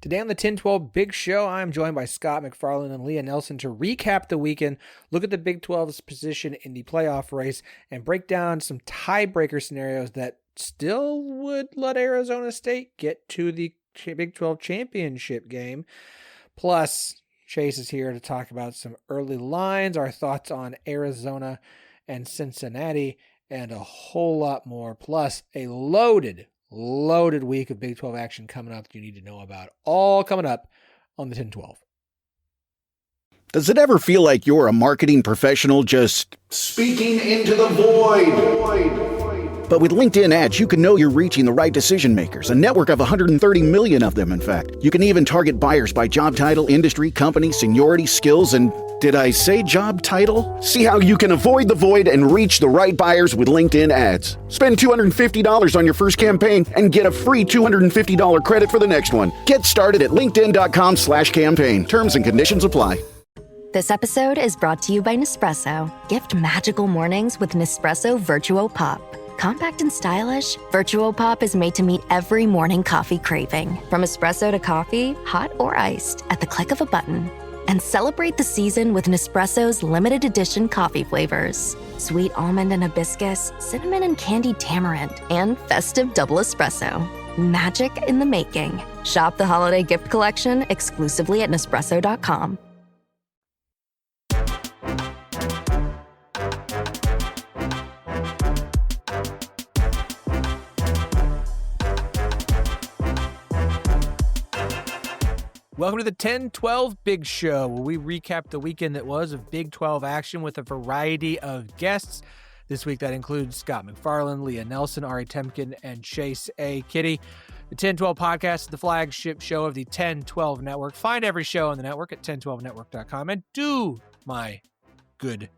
Today on the 1012 Big Show, I'm joined by Scott McFarland and Lea Nelson to recap the weekend, look at the Big 12's position in the playoff race, and break down some tiebreaker scenarios that still would let Arizona State get to the Big 12 championship game. Plus, Chase is here to talk about some early lines, our thoughts on Arizona and Cincinnati, and a whole lot more. Plus, a loaded week of Big 12 action coming up that you need to know about. All coming up on the 1012. Does it ever feel like you're a marketing professional just speaking into the void? But with LinkedIn ads, you can know you're reaching the right decision makers, a network of 130 million of them, in fact. You can even target buyers by job title, industry, company, seniority, skills, and did I say job title? See how you can avoid the void and reach the right buyers with LinkedIn ads. Spend $250 on your first campaign and get a free $250 credit for the next one. Get started at linkedin.com/campaign. Terms and conditions apply. This episode is brought to you by Nespresso. Gift magical mornings with Nespresso Virtuo Pop. Compact and stylish, Virtuo Pop is made to meet every morning coffee craving. From espresso to coffee, hot or iced, at the click of a button. And celebrate the season with Nespresso's limited edition coffee flavors. Sweet almond and hibiscus, cinnamon and candied tamarind, and festive double espresso. Magic in the making. Shop the holiday gift collection exclusively at Nespresso.com. Welcome to the 1012 Big Show, where we recap the weekend that was of Big 12 action with a variety of guests. This week that includes Scott McFarland, Lea Nelson, Ari Temkin, and Chase A Kiddy. The 1012 podcast is the flagship show of the 1012 Network. Find every show on the network at 1012network.com, and do my good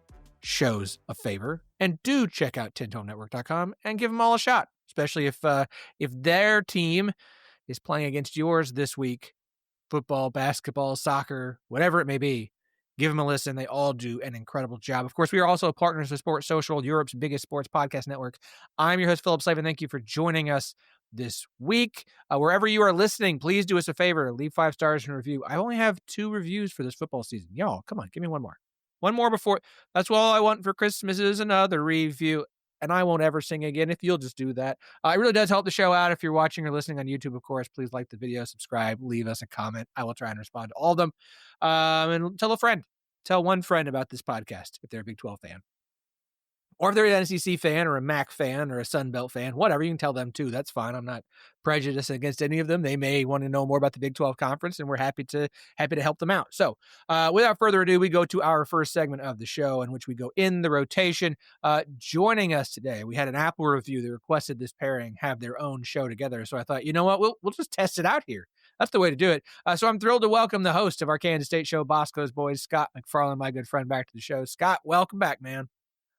shows a favor and do check out 1012network.com and give them all a shot, especially if their team is playing against yours this week. Football, basketball, soccer, whatever it may be, give them a listen. They all do an incredible job. Of course, we are also partners with Sports Social, Europe's biggest sports podcast network. I'm your host, Phillip, and thank you for joining us this week. Wherever you are listening, please do us a favor. Leave 5 stars and a review. I only have 2 reviews for this football season. Y'all, come on, give me one more. One more before. That's all I want for Christmas is another review. And I won't ever sing again if you'll just do that. It really does help the show out. If you're watching or listening on YouTube, of course, please like the video, subscribe, leave us a comment. I will try and respond to all of them. And tell a friend. Tell one friend about this podcast if they're a Big 12 fan. Or if they're an SEC fan or a MAC fan or a Sun Belt fan, whatever, you can tell them too. That's fine. I'm not prejudiced against any of them. They may want to know more about the Big 12 conference, and we're happy to help them out. So without further ado, we go to our first segment of the show, in which we go in the rotation. Joining us today, we had an Apple review that requested this pairing have their own show together. So I thought, you know what, we'll just test it out here. That's the way to do it. So I'm thrilled to welcome the host of our Kansas State show, Bosco's Boys, Scott McFarland, my good friend, back to the show. Scott, welcome back, man.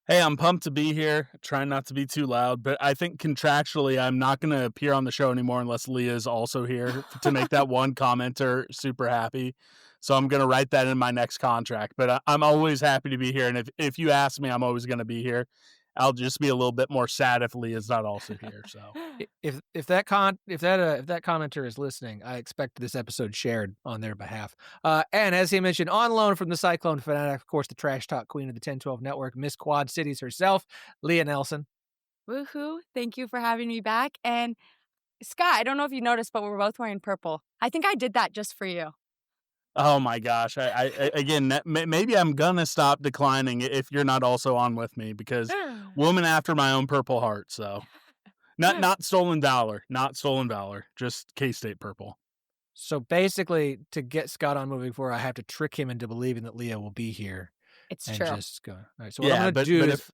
Hey, I'm pumped to be here. Trying not to be too loud, but I think contractually I'm not going to appear on the show anymore unless Lea is also here to make that one commenter super happy. So I'm going to write that in my next contract. But I'm always happy to be here, and if you ask me, I'm always going to be here. I'll just be a little bit more sad if Leah's not also here. So if that commenter is listening, I expect this episode shared on their behalf. And as he mentioned, on loan from the Cyclone Fanatic, of course, the trash talk queen of the 1012 Network, Miss Quad Cities herself, Lea Nelson. Woohoo! Thank you for having me back. And Scott, I don't know if you noticed, but we're both wearing purple. I think I did that just for you. Oh my gosh! I again, maybe I'm gonna stop declining if you're not also on with me, because woman after my own purple heart. So, not stolen valor, just K-State purple. So basically, to get Scott on moving forward, I have to trick him into believing that Lea will be here. It's and true. Just go. All right. So what I'm gonna do is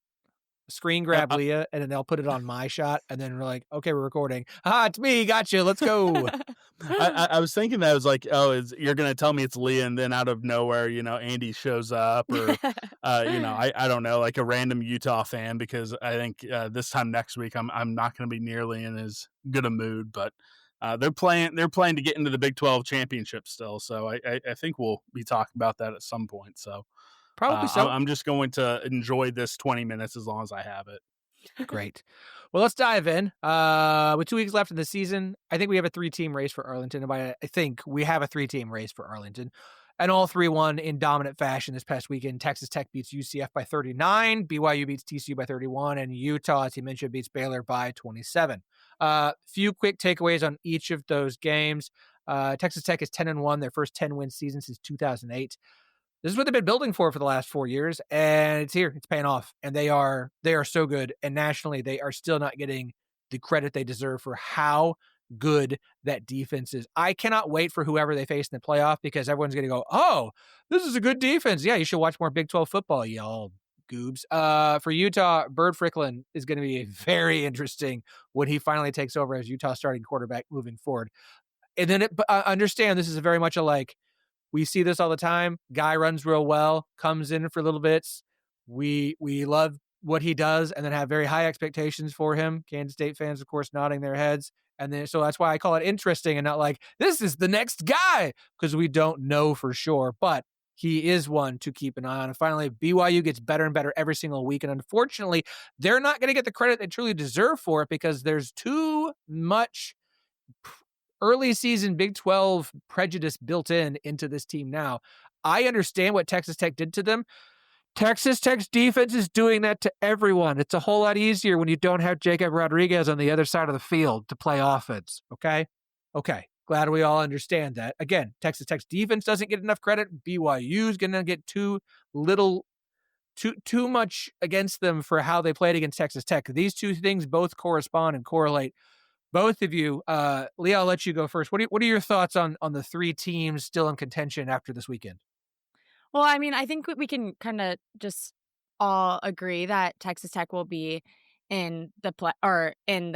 screen grab Lea, and then they'll put it on my shot, and then we're like, okay, we're recording. It's me, gotcha, let's go. I was thinking that, I was like, you're gonna tell me it's Lea, and then out of nowhere, Andy shows up, or I don't know, like a random Utah fan, because I think this time next week I'm not gonna be nearly in as good a mood, but they're playing to get into the Big 12 championship still, so I think we'll be talking about that at some point. So probably so. I'm just going to enjoy this 20 minutes as long as I have it. Great. Well, let's dive in. With 2 weeks left in the season, I think we have a 3-team race for Arlington. And by I think we have a 3-team race for Arlington. And all 3 won in dominant fashion this past weekend. Texas Tech beats UCF by 39. BYU beats TCU by 31. And Utah, as you mentioned, beats Baylor by 27. Few quick takeaways on each of those games. Texas Tech is 10-1, their first 10-win season since 2008. This is what they've been building for the last 4 years, and it's here. It's paying off, and they are so good. And nationally, they are still not getting the credit they deserve for how good that defense is. I cannot wait for whoever they face in the playoff because everyone's going to go, "Oh, this is a good defense. Yeah, you should watch more Big 12 football, y'all goobs." For Utah, Bird Fricklin is going to be very interesting when he finally takes over as Utah starting quarterback moving forward. And then understand this is very much a like. We see this all the time. Guy runs real well, comes in for little bits. We love what he does and then have very high expectations for him. Kansas State fans, of course, nodding their heads. And then so that's why I call it interesting and not like, this is the next guy, because we don't know for sure. But he is one to keep an eye on. And finally, BYU gets better and better every single week. And unfortunately, they're not going to get the credit they truly deserve for it because there's too much early season Big 12 prejudice built into this team now. I understand what Texas Tech did to them. Texas Tech's defense is doing that to everyone. It's a whole lot easier when you don't have Jacob Rodriguez on the other side of the field to play offense. Okay. Glad we all understand that. Again, Texas Tech's defense doesn't get enough credit. BYU's going to get too much against them for how they played against Texas Tech. These two things both correspond and correlate. Both of you, Lea, I'll let you go first. What are your thoughts on the 3 teams still in contention after this weekend? Well, I mean, I think we can kind of just all agree that Texas Tech will be in the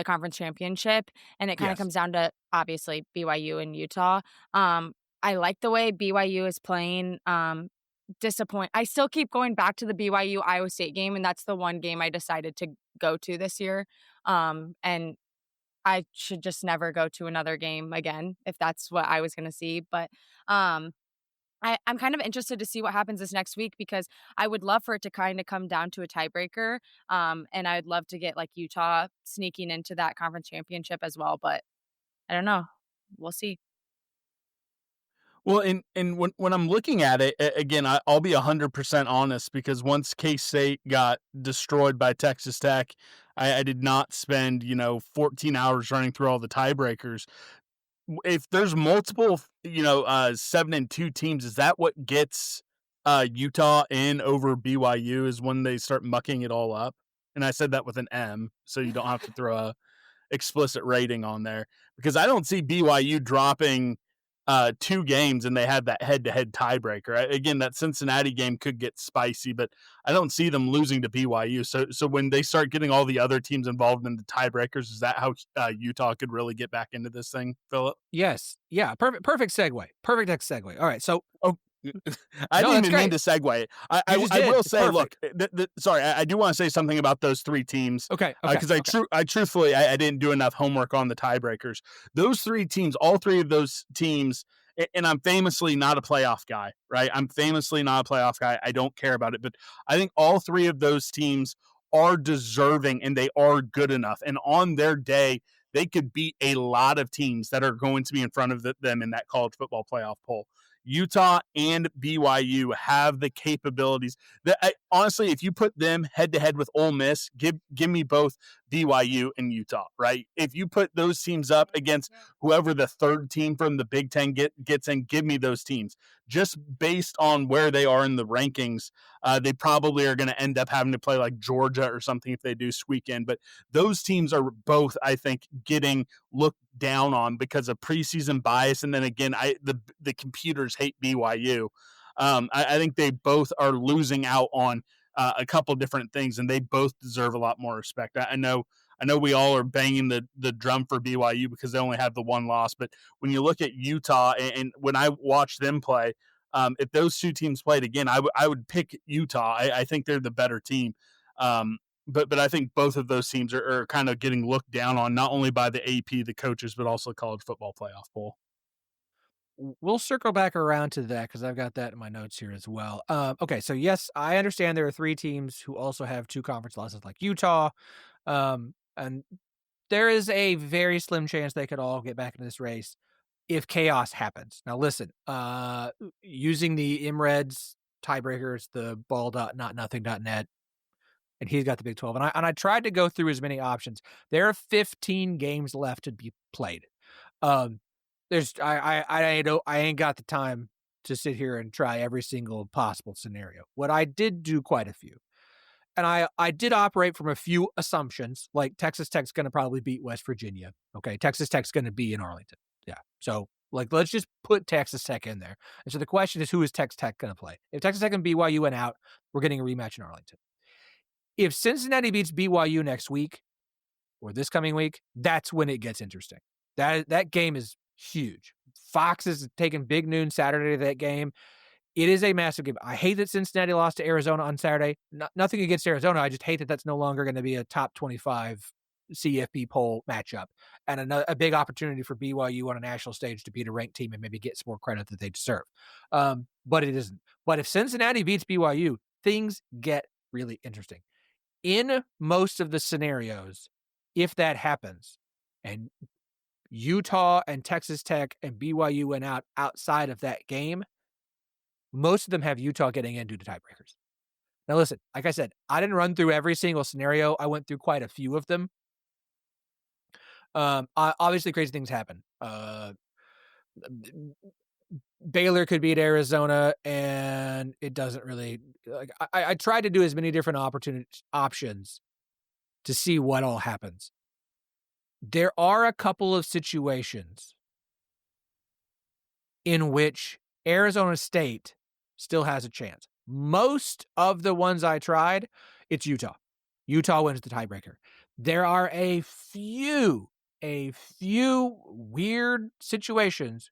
conference championship, and it kind of comes down to obviously BYU and Utah. I like the way BYU is playing. I still keep going back to the BYU Iowa State game, and that's the one game I decided to go to this year. And I should just never go to another game again if that's what I was going to see. But I'm kind of interested to see what happens this next week because I would love for it to kind of come down to a tiebreaker. And I'd love to get like Utah sneaking into that conference championship as well. But I don't know. We'll see. Well, and when I'm looking at it, again, I'll be 100% honest because once K-State got destroyed by Texas Tech, I did not spend, 14 hours running through all the tiebreakers. If there's multiple, 7-2 teams, is that what gets Utah in over BYU is when they start mucking it all up? And I said that with an M, so you don't have to throw a explicit rating on there because I don't see BYU dropping 2 games and they have that head-to-head tiebreaker. Again, that Cincinnati game could get spicy, but I don't see them losing to BYU. So when they start getting all the other teams involved in the tiebreakers, is that how Utah could really get back into this thing, Phillip? Yes. Yeah. Perfect segue. Perfect next segue. All right. So, I didn't even mean to segue. I will say, perfect. look, sorry, I do want to say something about those 3 teams. Okay. Because I truthfully, I didn't do enough homework on the tiebreakers. Those 3 teams, all 3 of those teams, and I'm famously not a playoff guy, right? I'm famously not a playoff guy. I don't care about it. But I think all 3 of those teams are deserving and they are good enough. And on their day, they could beat a lot of teams that are going to be in front of them in that college football playoff poll. Utah and BYU have the capabilities that honestly, if you put them head to head with Ole Miss, give me both BYU and Utah, right? If you put those teams up against whoever the 3rd team from the Big Ten gets in, give me those teams. Just based on where they are in the rankings, they probably are going to end up having to play like Georgia or something if they do squeak in. But those teams are both, I think, getting looked down on because of preseason bias. And then again, the computers hate BYU. I think they both are losing out on a couple different things, and they both deserve a lot more respect. I know we all are banging the drum for BYU because they only have the 1 loss, but when you look at Utah and when I watch them play, if those 2 teams played again, I would pick Utah. I think they're the better team. But I think both of those teams are kind of getting looked down on, not only by the AP, the coaches, but also college football playoff poll. We'll circle back around to that because I've got that in my notes here as well. Okay, so yes, I understand there are 3 teams who also have 2 conference losses like Utah. And there is a very slim chance they could all get back into this race if chaos happens. Now, listen, using the IMRED's tiebreakers, the ball.notnothing.net, and he's got the Big 12. And I tried to go through as many options. There are 15 games left to be played. I ain't got the time to sit here and try every single possible scenario. What I did do quite a few. And I did operate from a few assumptions, like Texas Tech's going to probably beat West Virginia. Okay, Texas Tech's going to be in Arlington. Yeah, so let's just put Texas Tech in there. And so the question is, who is Texas Tech going to play? If Texas Tech and BYU went out, we're getting a rematch in Arlington. If Cincinnati beats BYU next week or this coming week, that's when it gets interesting. That game is huge. Fox is taking big noon Saturday to that game. It is a massive game. I hate that Cincinnati lost to Arizona on Saturday. Nothing against Arizona. I just hate that that's no longer going to be a top 25 CFP poll matchup and a big opportunity for BYU on a national stage to beat a ranked team and maybe get some more credit that they deserve. But it isn't. But if Cincinnati beats BYU, things get really interesting. In most of the scenarios, if that happens, and Utah and Texas Tech and BYU went out outside of that game, most of them have Utah getting in due to tiebreakers. Now, listen, like I said, I didn't run through every single scenario. I went through quite a few of them. Obviously, crazy things happen. Baylor could beat Arizona, and it doesn't really. Like I tried to do as many different options to see what all happens. There are a couple of situations in which Arizona State still has a chance. Most of the ones I tried, it's Utah. Utah wins the tiebreaker. There are a few weird situations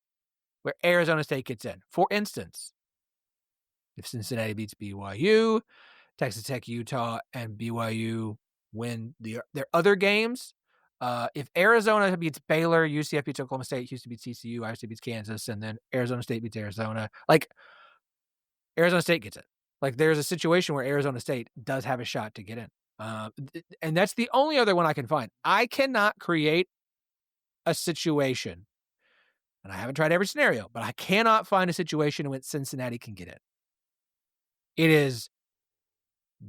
where Arizona State gets in. For instance, if Cincinnati beats BYU, Texas Tech, Utah, and BYU win their other games. If Arizona beats Baylor, UCF beats Oklahoma State, Houston beats TCU, Iowa State beats Kansas, and then Arizona State beats Arizona, like Arizona State gets it. Like there's a situation where Arizona State does have a shot to get in. And that's the only other one I can find. I cannot create a situation, and I haven't tried every scenario, but I cannot find a situation in which Cincinnati can get in. It is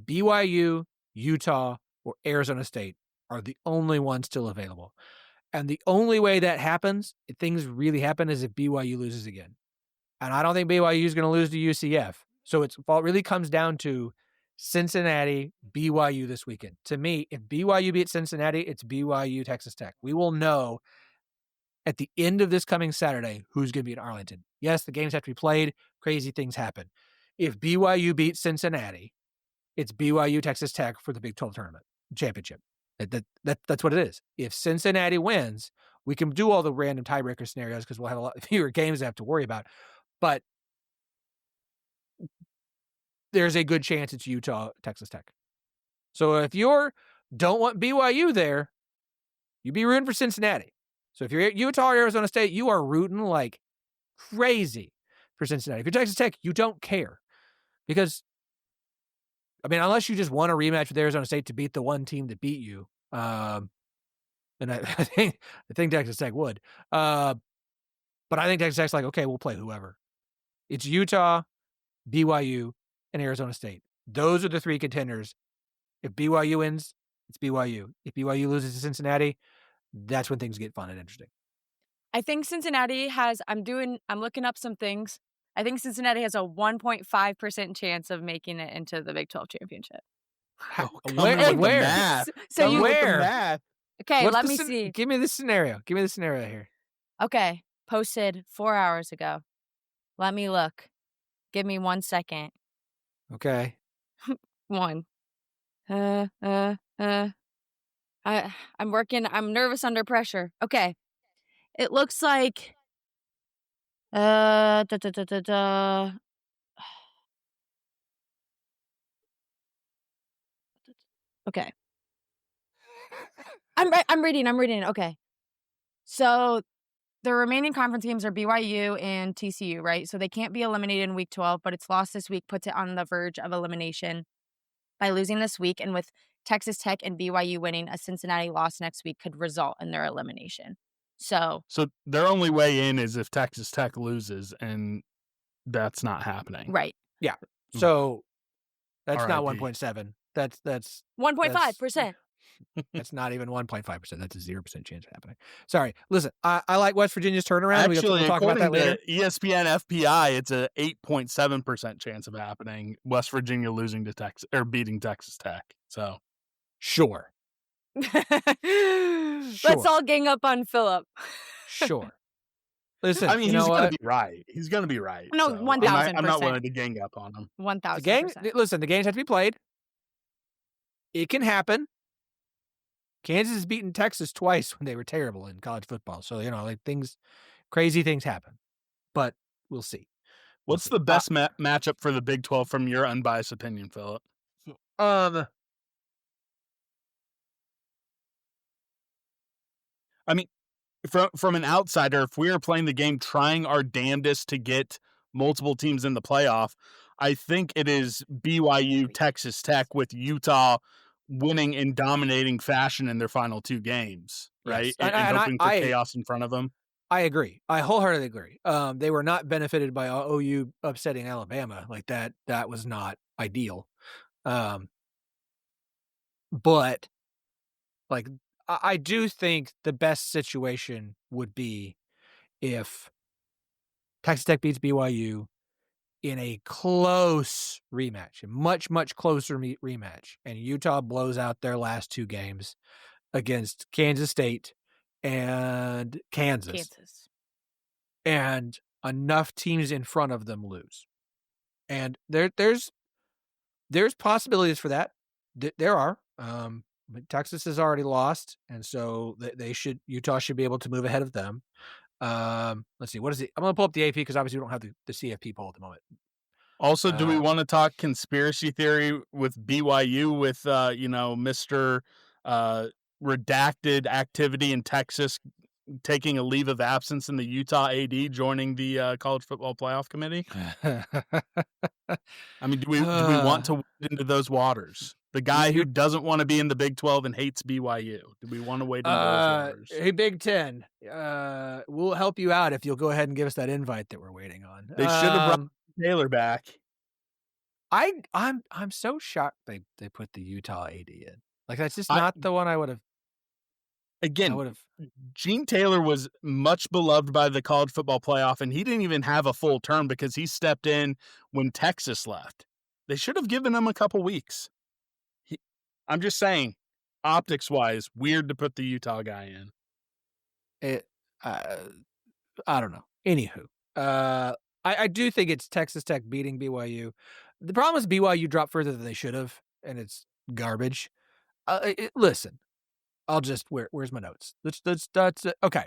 BYU, Utah, or Arizona State are the only ones still available. And the only way that happens, if things really happen, is if BYU loses again. And I don't think BYU is going to lose to UCF. So it really comes down to Cincinnati, BYU this weekend. To me, if BYU beats Cincinnati, it's BYU, Texas Tech. We will know at the end of this coming Saturday who's going to be in Arlington. Yes, the games have to be played. Crazy things happen. If BYU beats Cincinnati, it's BYU, Texas Tech for the Big 12 tournament championship. That's what it is. If Cincinnati wins, we can do all the random tiebreaker scenarios because we'll have a lot fewer games to have to worry about. But there's a good chance it's Utah, Texas Tech. So if you don't want BYU there, you'd be rooting for Cincinnati. So if you're at Utah or Arizona State, you are rooting like crazy for Cincinnati. If you're Texas Tech, you don't care. Because, I mean, unless you just want a rematch with Arizona State to beat the one team that beat you, and I think Texas Tech would. But I think Texas Tech's like, okay, we'll play whoever. It's Utah, BYU, and Arizona State. Those are the three contenders. If BYU wins, it's BYU. If BYU loses to Cincinnati, that's when things get fun and interesting. I think Cincinnati has, I'm looking up some things. I think Cincinnati has a 1.5% chance of making it into the Big 12 championship. Where? So you math. Okay, let me see. Give me the scenario. Give me the scenario here. Okay, posted 4 hours ago. Let me look. Give me 1 second. Okay. One. I'm working. I'm nervous under pressure. Okay. It looks like Okay. I'm reading. Okay. So the remaining conference games are BYU and TCU, right? So they can't be eliminated in week 12, but its loss this week puts it on the verge of elimination by losing this week. And with Texas Tech and BYU winning a Cincinnati loss next week could result in their elimination. So their only way in is if Texas Tech loses, and that's not happening. Right. Yeah. So that's not RIP. 1.7. That's 1.5%. That's not even 1.5%. That's a 0% chance of happening. Sorry. Listen, I like West Virginia's turnaround. Actually, we'll talk about that later. ESPN FPI, it's a 8.7% chance of happening. West Virginia losing to Texas or beating Texas Tech. So sure. Let's all gang up on Phillip. Sure. Listen, I mean, he's going to be right. He's going to be right. No, 1,000%. I'm not willing to gang up on him. 1,000%. Listen, the games have to be played. It can happen. Kansas has beaten Texas twice when they were terrible in college football. So, crazy things happen. But we'll see. What's the best matchup for the Big 12 from your unbiased opinion, Phillip? I mean, from an outsider, if we are playing the game trying our damnedest to get multiple teams in the playoff, I think it is BYU, Texas Tech, with Utah winning in dominating fashion in their final two games, right? Yes. And hoping for chaos in front of them. I agree. I wholeheartedly agree. They were not benefited by OU upsetting Alabama like that. That was not ideal. But I do think the best situation would be if Texas Tech beats BYU in a close rematch, a much, much closer rematch, and Utah blows out their last two games against Kansas State and Kansas. And enough teams in front of them lose. And there's possibilities for that. There are. But Texas has already lost, and so Utah should be able to move ahead of them. Let's see. What is it? I'm going to pull up the AP because obviously we don't have the CFP poll at the moment. Also, do we want to talk conspiracy theory with BYU with, Mr. Redacted activity in Texas taking a leave of absence in the Utah AD joining the College Football Playoff Committee? I mean, do we want to wade into those waters? The guy who doesn't want to be in the Big 12 and hates BYU. Do we want to wade into those waters? Hey, Big 10, we'll help you out if you'll go ahead and give us that invite that we're waiting on. They should have brought Taylor back. I'm so shocked they put the Utah AD in. Like, that's just not the one I would have. Again, Gene Taylor was much beloved by the College Football Playoff, and he didn't even have a full term because he stepped in when Texas left. They should have given him a couple weeks. I'm just saying, optics-wise, weird to put the Utah guy in. I don't know. Anywho, I do think it's Texas Tech beating BYU. The problem is BYU dropped further than they should have, and it's garbage. Listen, I'll just where's my notes? That's okay.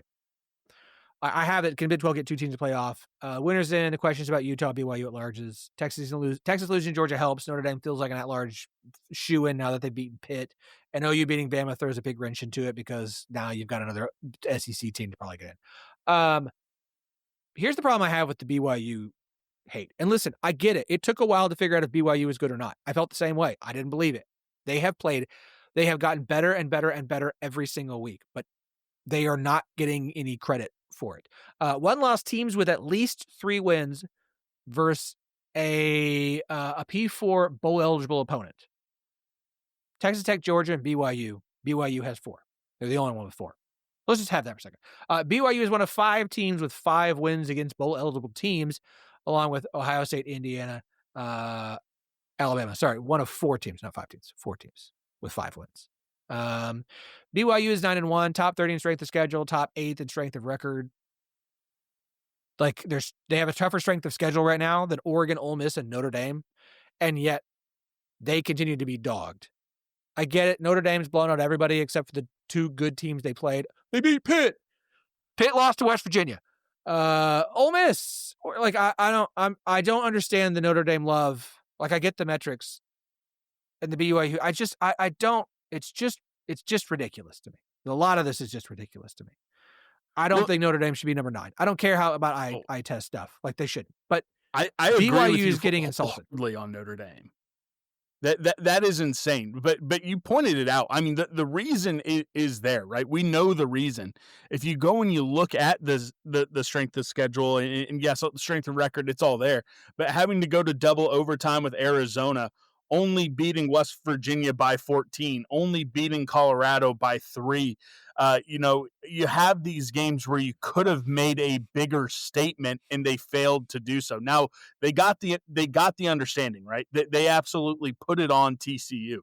I have it. Can Big 12 get two teams to play off? Winners in. The questions about Utah, BYU at larges. Texas losing Georgia helps. Notre Dame feels like an at-large shoe-in now that they've beaten Pitt. And OU beating Bama throws a big wrench into it because now you've got another SEC team to probably get in. Here's the problem I have with the BYU hate. And listen, I get it. It took a while to figure out if BYU was good or not. I felt the same way. I didn't believe it. They have gotten better and better and better every single week, but they are not getting any credit for it. One loss teams with at least 3 wins versus a P4 bowl eligible opponent. Texas Tech, Georgia, and BYU. BYU has 4. They're the only one with 4. Let's just have that for a second. BYU is one of 5 teams with 5 wins against bowl eligible teams, along with Ohio State, Indiana, Alabama. Sorry, one of 4 teams, not 5 teams. 4 teams with 5 wins. BYU is 9-1, top 30 in strength of schedule, top 8th in strength of record. Like they have a tougher strength of schedule right now than Oregon, Ole Miss, and Notre Dame, and yet they continue to be dogged. I get it. Notre Dame's blown out everybody except for the 2 good teams they played. They beat Pitt. Pitt lost to West Virginia. Ole Miss, I don't understand the Notre Dame love. Like, I get the metrics and the BYU. I don't. It's just ridiculous to me. A lot of this is just ridiculous to me. I don't think Notre Dame should be number 9. I don't care how about eye test stuff. Like, they shouldn't. But I agree BYU with you is getting insulted on Notre Dame. That is insane. But you pointed it out. I mean, the reason is there, right? We know the reason. If you go and you look at the strength of schedule and yes, the strength of record, it's all there. But having to go to double overtime with Arizona, only beating West Virginia by 14, only beating Colorado by 3. You have these games where you could have made a bigger statement and they failed to do so. Now they got the understanding, right? They absolutely put it on TCU.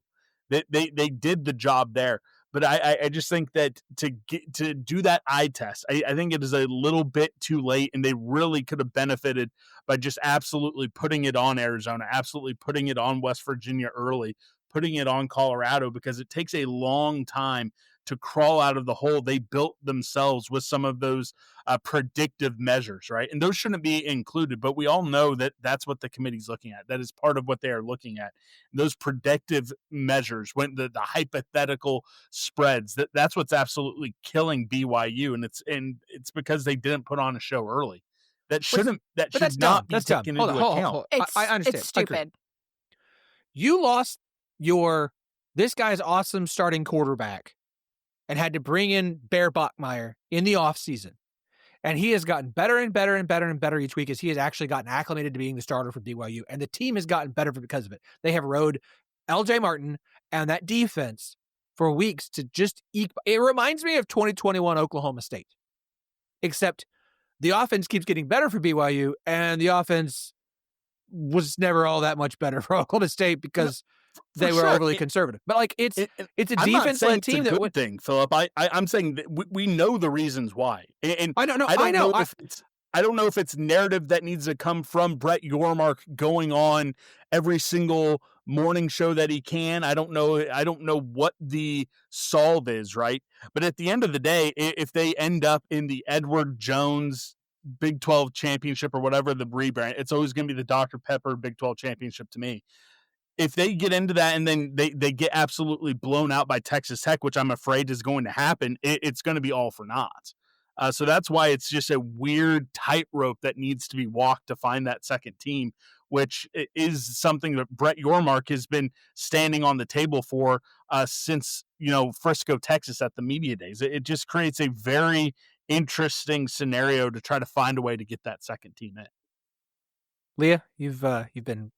They did the job there. But I just think that to do that eye test, I think it is a little bit too late, and they really could have benefited by just absolutely putting it on Arizona, absolutely putting it on West Virginia early, putting it on Colorado, because it takes a long time to crawl out of the hole they built themselves with some of those predictive measures, right? And those shouldn't be included, but we all know that that's what the committee's looking at. That is part of what they are looking at. Those predictive measures, when the hypothetical spreads, that's what's absolutely killing BYU, and it's because they didn't put on a show early. That should not be taken into account. I understand. It's stupid. You lost this guy's awesome starting quarterback and had to bring in Bear Bachmeier in the offseason. And he has gotten better and better and better and better each week as he has actually gotten acclimated to being the starter for BYU. And the team has gotten better because of it. They have rode LJ Martin and that defense for weeks to just it reminds me of 2021 Oklahoma State. Except the offense keeps getting better for BYU, and the offense was never all that much better for Oklahoma State because they were overly conservative. But like it's a defense-led team that would thing, Phillip. I'm saying that we know the reasons why. And I don't know. I don't know if it's narrative that needs to come from Brett Yormark going on every single morning show that he can. I don't know what the solve is, right? But at the end of the day, if they end up in the Edward Jones Big 12 championship or whatever the rebrand, it's always going to be the Dr. Pepper Big 12 championship to me. If they get into that and then they get absolutely blown out by Texas Tech, which I'm afraid is going to happen, it's going to be all for naught. So that's why it's just a weird tightrope that needs to be walked to find that second team, which is something that Brett Yormark has been standing on the table for since, Frisco, Texas at the media days. It just creates a very interesting scenario to try to find a way to get that second team in. Lea, you've been...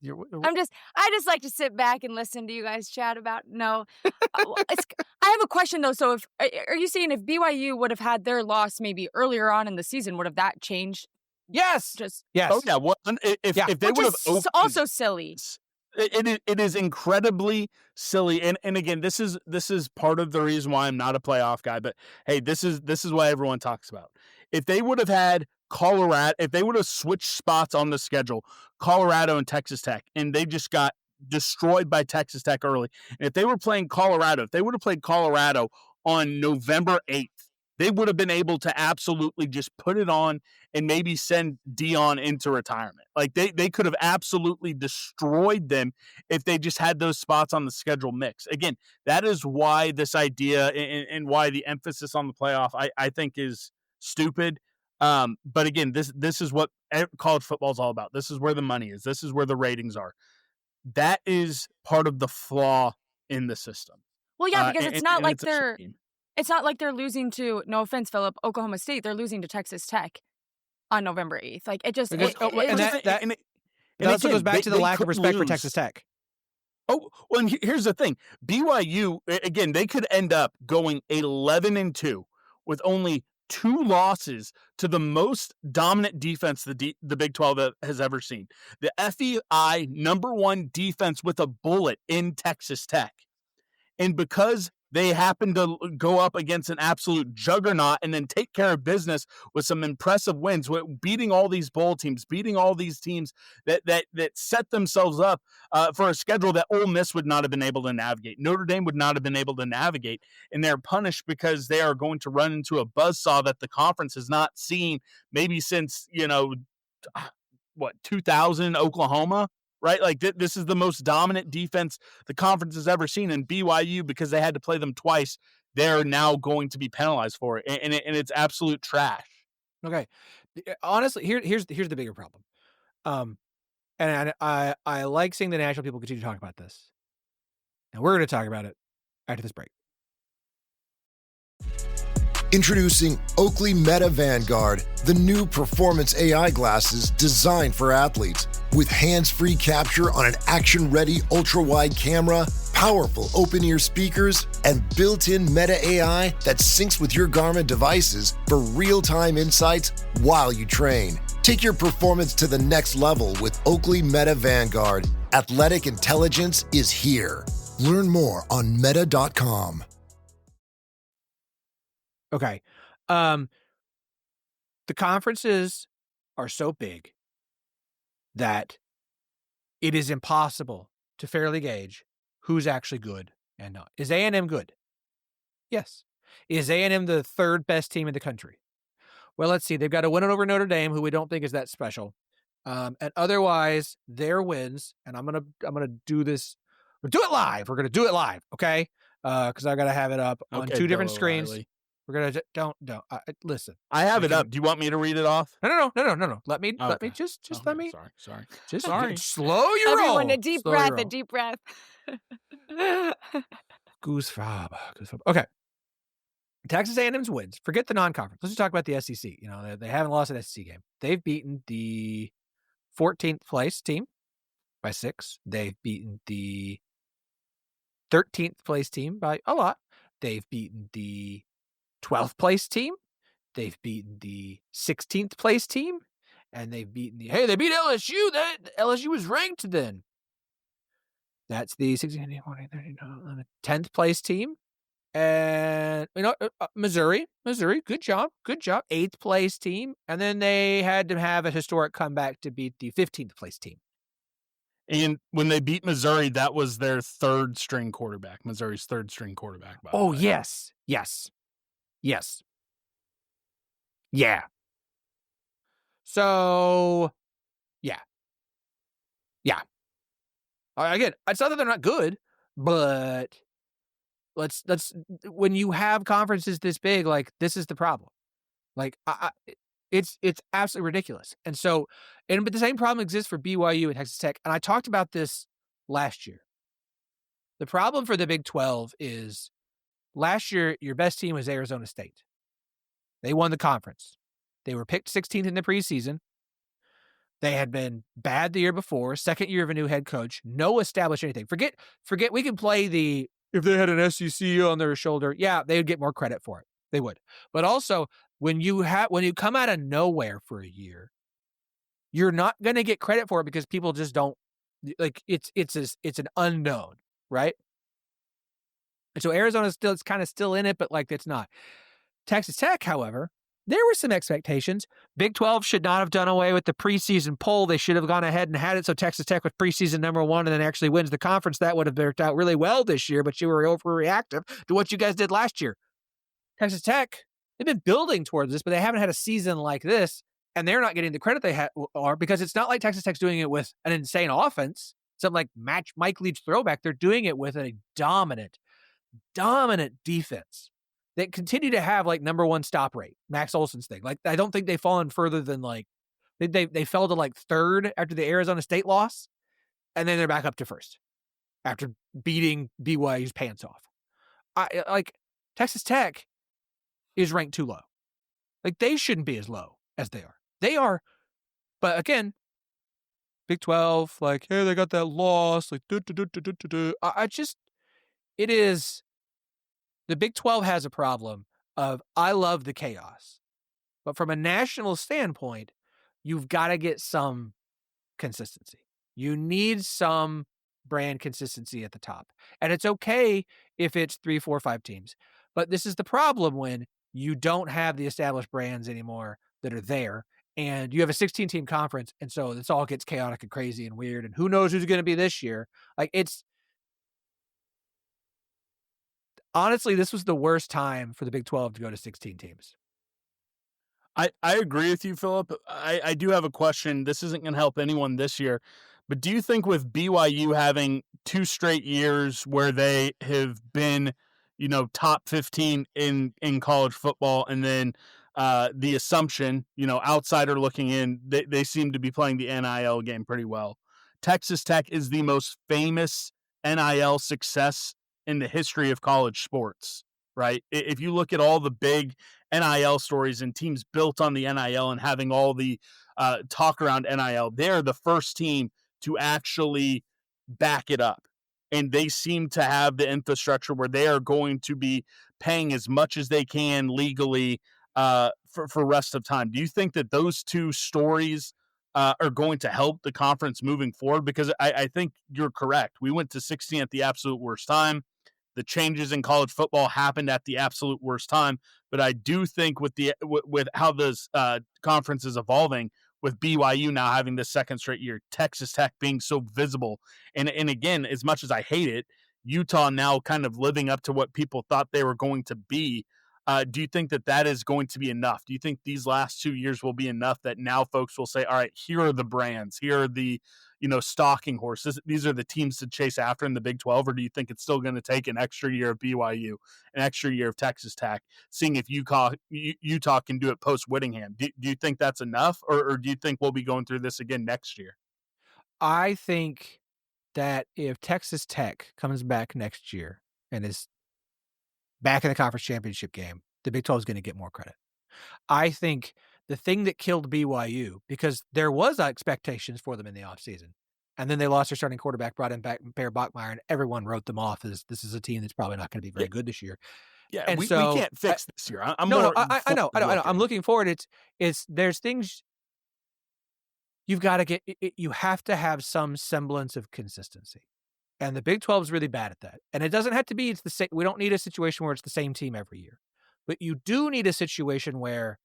I just like to sit back and listen to you guys chat about. No, I have a question though. So are you saying if BYU would have had their loss maybe earlier on in the season, would have that changed? Yes. Yes. Oh yeah. Well, if they would have opened, also silly. It is incredibly silly, and again, this is part of the reason why I'm not a playoff guy. But hey, this is what everyone talks about. If they would have had Colorado, if they would have switched spots on the schedule, Colorado and Texas Tech, and they just got destroyed by Texas Tech early, and if they were playing Colorado, if they would have played Colorado on November 8th, they would have been able to absolutely just put it on and maybe send Dion into retirement. Like they could have absolutely destroyed them if they just had those spots on the schedule mix. Again, that is why this idea and why the emphasis on the playoff I think is stupid. But again, this is what college football is all about. This is where the money is. This is where the ratings are. That is part of the flaw in the system. Well, yeah, because it's not like they're losing to, no offense, Phillip, Oklahoma State. They're losing to Texas Tech on November 8th. Like it also goes back to the lack of respect for Texas Tech. Oh, well, and here's the thing. BYU, again, they could end up going 11-2 with only 2 losses to the most dominant defense the Big 12 has ever seen. The FEI #1 defense with a bullet in Texas Tech. And because they happen to go up against an absolute juggernaut and then take care of business with some impressive wins, beating all these bowl teams, beating all these teams that set themselves up for a schedule that Ole Miss would not have been able to navigate. Notre Dame would not have been able to navigate, and they're punished because they are going to run into a buzzsaw that the conference has not seen maybe since, 2000 Oklahoma. Right? Like this is the most dominant defense the conference has ever seen, and BYU, because they had to play them twice, they're now going to be penalized for it, and it's absolute trash. Okay, honestly, here's the bigger problem. And I like seeing the national people continue to talk about this. And we're going to talk about it after this break. Introducing Oakley Meta Vanguard, the new performance AI glasses designed for athletes. With hands-free capture on an action-ready ultra-wide camera, powerful open-ear speakers, and built-in Meta AI that syncs with your Garmin devices for real-time insights while you train. Take your performance to the next level with Oakley Meta Vanguard. Athletic intelligence is here. Learn more on meta.com. Okay. The conferences are so big that it is impossible to fairly gauge who's actually good and not. Is A&M good? Yes. Is A&M the third best team in the country? Well, let's see. They've got a win over Notre Dame, who we don't think is that special. And otherwise, their wins, and I'm gonna do this. We'll do it live. We're gonna do it live, okay? Because I gotta have it up on two different screens. O'Reilly. We're gonna don't listen. I have it up. Do you want me to read it off? No. Let me just let me. Sorry. Just sorry. Slow your roll. Everyone, a deep breath. Goose fob. Okay. Texas A&M's wins. Forget the non-conference. Let's just talk about the SEC. You know, they haven't lost an SEC game. They've beaten the 14th place team by 6. They've beaten the 13th place team by a lot. They've beaten the 12th place team. They've beaten the 16th place team. And they've beaten they beat LSU. That LSU was ranked then. That's the 16th, 14th, 13th, 10th place team. And, Missouri, good job. 8th place team. And then they had to have a historic comeback to beat the 15th place team. And when they beat Missouri, that was their third string quarterback, Missouri's third string quarterback. By the way. Yes. Yeah. So, yeah. Again, it's not that they're not good, but let's when you have conferences this big, like, this is the problem. Like, it's absolutely ridiculous. And so, but the same problem exists for BYU and Texas Tech. And I talked about this last year. The problem for the Big 12 is last year, your best team was Arizona State. They won the conference. They were picked 16th in the preseason. They had been bad the year before, second year of a new head coach, no established anything. Forget we can play if they had an SEC on their shoulder, yeah, they would get more credit for it. They would. But also, when you come out of nowhere for a year, you're not going to get credit for it because people just don't, like, it's an unknown, right? And so Arizona's it's kind of still in it, but like it's not. Texas Tech, however, there were some expectations. Big 12 should not have done away with the preseason poll. They should have gone ahead and had it so Texas Tech was preseason number 1 and then actually wins the conference. That would have worked out really well this year, but you were overreactive to what you guys did last year. Texas Tech, they've been building towards this, but they haven't had a season like this, and they're not getting the credit they are because it's not like Texas Tech's doing it with an insane offense, something like Mike Leach throwback. They're doing it with a dominant defense. They continue to have like number 1 stop rate, Max Olson's thing. Like, I don't think they've fallen further than like they fell to like 3rd after the Arizona State loss, and then they're back up to 1st after beating BYU's pants off. Texas Tech is ranked too low. Like, they shouldn't be as low as they are. They are, but again, Big 12, like, hey, they got that loss, like, it is. The Big 12 has a problem of, I love the chaos, but from a national standpoint, you've got to get some consistency. You need some brand consistency at the top. And it's okay if it's 3, 4, 5 teams. But this is the problem when you don't have the established brands anymore that are there, and you have a 16-team conference, and so this all gets chaotic and crazy and weird, and who knows who's going to be this year. Like, honestly, this was the worst time for the Big 12 to go to 16 teams. I agree with you, Phillip. I do have a question. This isn't going to help anyone this year, but do you think with BYU having 2 straight years where they have been, top 15 in college football, and then the assumption, outsider looking in, they seem to be playing the NIL game pretty well. Texas Tech is the most famous NIL success in the history of college sports, right? If you look at all the big NIL stories and teams built on the NIL and having all the talk around NIL, they're the first team to actually back it up. And they seem to have the infrastructure where they are going to be paying as much as they can legally for rest of time. Do you think that those two stories are going to help the conference moving forward? Because I think you're correct. We went to 16 at the absolute worst time. The changes in college football happened at the absolute worst time. But I do think with how this conference is evolving, with BYU now having this second straight year, Texas Tech being so visible, and again, as much as I hate it, Utah now kind of living up to what people thought they were going to be. Do you think that is going to be enough? Do you think these last 2 years will be enough that now folks will say, all right, here are the brands, here are the stalking horses, these are the teams to chase after in the Big 12? Or do you think it's still going to take an extra year of BYU, an extra year of Texas Tech, seeing if Utah can do it post Whittingham? Do you think that's enough, or do you think we'll be going through this again next year? I think that if Texas Tech comes back next year and is back in the conference championship game, the Big 12 is going to get more credit. I think the thing that killed BYU, because there was expectations for them in the offseason, and then they lost their starting quarterback, brought in back Per Bachmeier, and everyone wrote them off as this is a team that's probably not going to be very good this year. Yeah, and we can't fix this year. I know. I'm looking forward. There's things you've got to get. You have to have some semblance of consistency. And the Big 12 is really bad at that. And it doesn't have to be it's the same. We don't need a situation where it's the same team every year. But you do need a situation where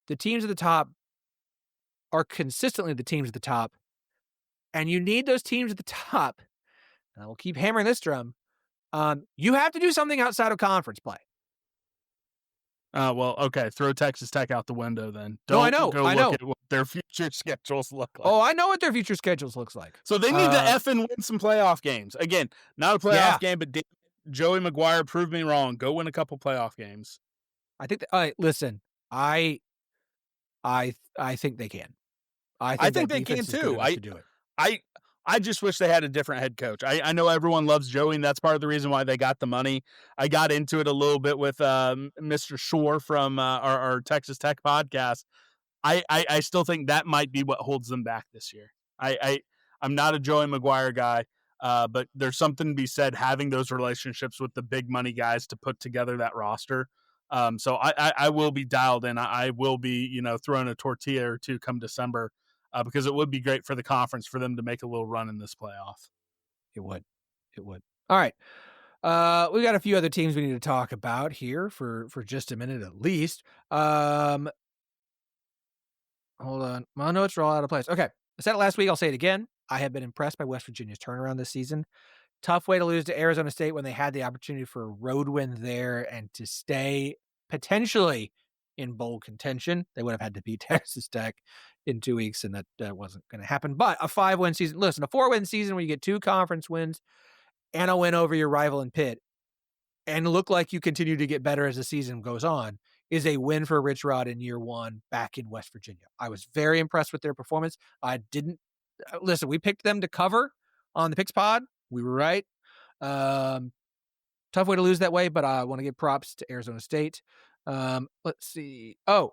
the teams at the top are consistently the teams at the top. And you need those teams at the top. And I will keep hammering this drum. You have to do something outside of conference play. Well, okay. Throw Texas Tech out the window then. I know. Look at what their future schedules look like. Oh, I know what their future schedules looks like. So they need to effing win some playoff games. Again, not a playoff game, but Joey McGuire proved me wrong. Go win a couple playoff games. I think listen, I think they can. I think they can too. To do it. I just wish they had a different head coach. I know everyone loves Joey, and that's part of the reason why they got the money. I got into it a little bit with Mr. Shore from our Texas Tech podcast. I still think that might be what holds them back this year. I'm not a Joey McGuire guy, but there's something to be said having those relationships with the big money guys to put together that roster. So I will be dialed in. I will be throwing a tortilla or two come December. Because it would be great for the conference for them to make a little run in this playoff. It would. All right. We got a few other teams we need to talk about here for just a minute at least. Hold on. My notes are all out of place. Okay. I said it last week. I'll say it again. I have been impressed by West Virginia's turnaround this season. Tough way to lose to Arizona State when they had the opportunity for a road win there and to stay potentially in bowl contention. They would have had to beat Texas Tech in 2 weeks, and that wasn't going to happen. But a 5-win season, listen, a 4-win season where you get 2 conference wins and a win over your rival in Pitt and look like you continue to get better as the season goes on is a win for Rich Rod in year 1 back in West Virginia. I was very impressed with their performance. Listen, we picked them to cover on the Picks Pod. We were right. Tough way to lose that way, but I want to give props to Arizona State. Let's see. Shout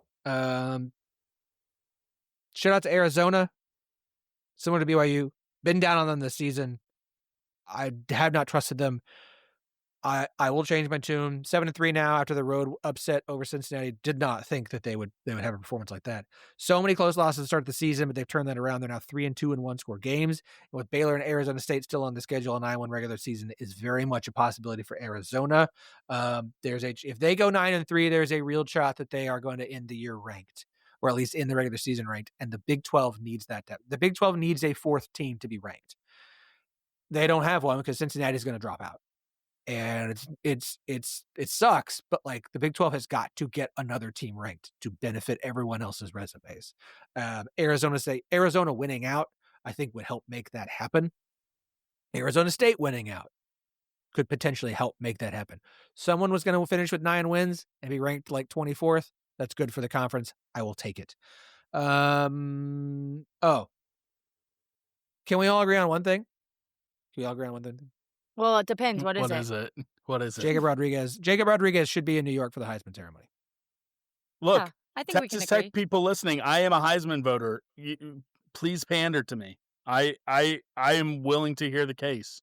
out to Arizona. Similar to BYU. Been down on them this season. I have not trusted them. I will change my tune. 7-3 now after the road upset over Cincinnati. Did not think that they would have a performance like that. So many close losses to start the season, but they've turned that around. They're now 3-2 in one-score games. And with Baylor and Arizona State still on the schedule, a 9-1 regular season is very much a possibility for Arizona. If they go 9-3, there's a real shot that they are going to end the year ranked, or at least in the regular season ranked. And the Big 12 needs that. The Big 12 needs a 4th team to be ranked. They don't have one because Cincinnati is going to drop out. And it sucks, but like the Big 12 has got to get another team ranked to benefit everyone else's resumes. Arizona winning out, I think would help make that happen. Arizona State winning out could potentially help make that happen. Someone was going to finish with 9 wins and be ranked like 24th. That's good for the conference. I will take it. Can we all agree on one thing? Can we all agree on one thing? Well, it depends. What What is it? What is it? Jacob Rodriguez should be in New York for the Heisman ceremony. Look, Yeah, I think we can Texas agree. Tech people listening, I am a Heisman voter. Please pander to me. I am willing to hear the case.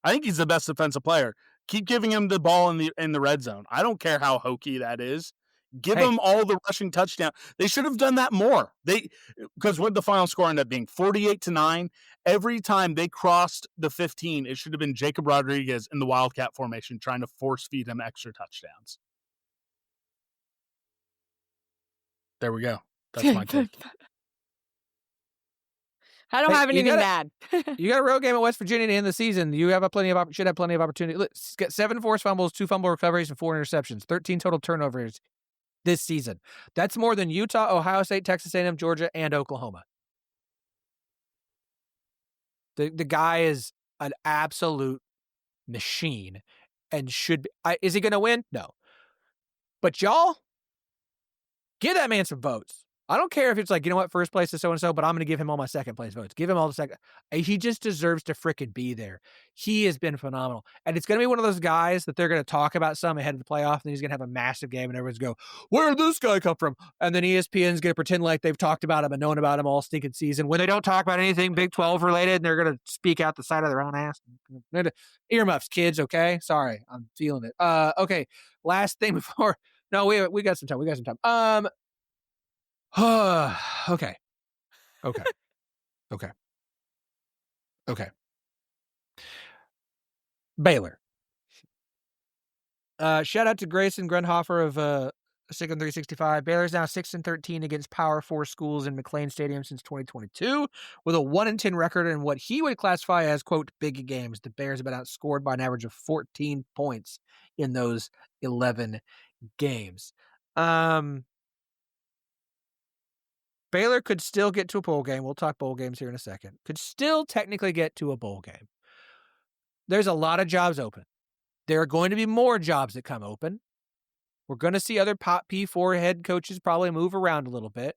I think he's the best defensive player. Keep giving him the ball in the red zone. I don't care how hokey that is. Give him all the rushing touchdown. They should have done that more. Because what the final score ended up being 48-9. Every time they crossed the 15, it should have been Jacob Rodriguez in the Wildcat formation trying to force feed him extra touchdowns. There we go. That's my take. I don't have anything bad. You got a road game at West Virginia to end the season. You have should have plenty of opportunity. Let's get 7 forced fumbles, 2 fumble recoveries, and 4 interceptions. 13 total turnovers this season. That's more than Utah, Ohio State, Texas A&M, Georgia, and Oklahoma. The guy is an absolute machine and should be. Is he going to win? No. But y'all, give that man some votes. I don't care if it's like, you know what, first place is so-and-so, but I'm going to give him all my second place votes. Give him all the second. He just deserves to frickin' be there. He has been phenomenal. And it's going to be one of those guys that they're going to talk about some ahead of the playoff, and he's going to have a massive game, and everyone's going to go, where did this guy come from? And then ESPN's going to pretend like they've talked about him and known about him all stinking season when they don't talk about anything Big 12 related, and they're going to speak out the side of their own ass. Earmuffs, kids, okay? Sorry, I'm feeling it. Okay, last thing before. No, we got some time. Okay. Baylor. Shout out to Grayson Grundhofer of Sick on 365. Baylor's now 6-13 against Power 4 schools in McLean Stadium since 2022, with a 1-10 record in what he would classify as, quote, big games. The Bears have been outscored by an average of 14 points in those 11 games. Baylor could still get to a bowl game. We'll talk bowl games here in a second. Could still technically get to a bowl game. There's a lot of jobs open. There are going to be more jobs that come open. We're going to see other P4 head coaches probably move around a little bit.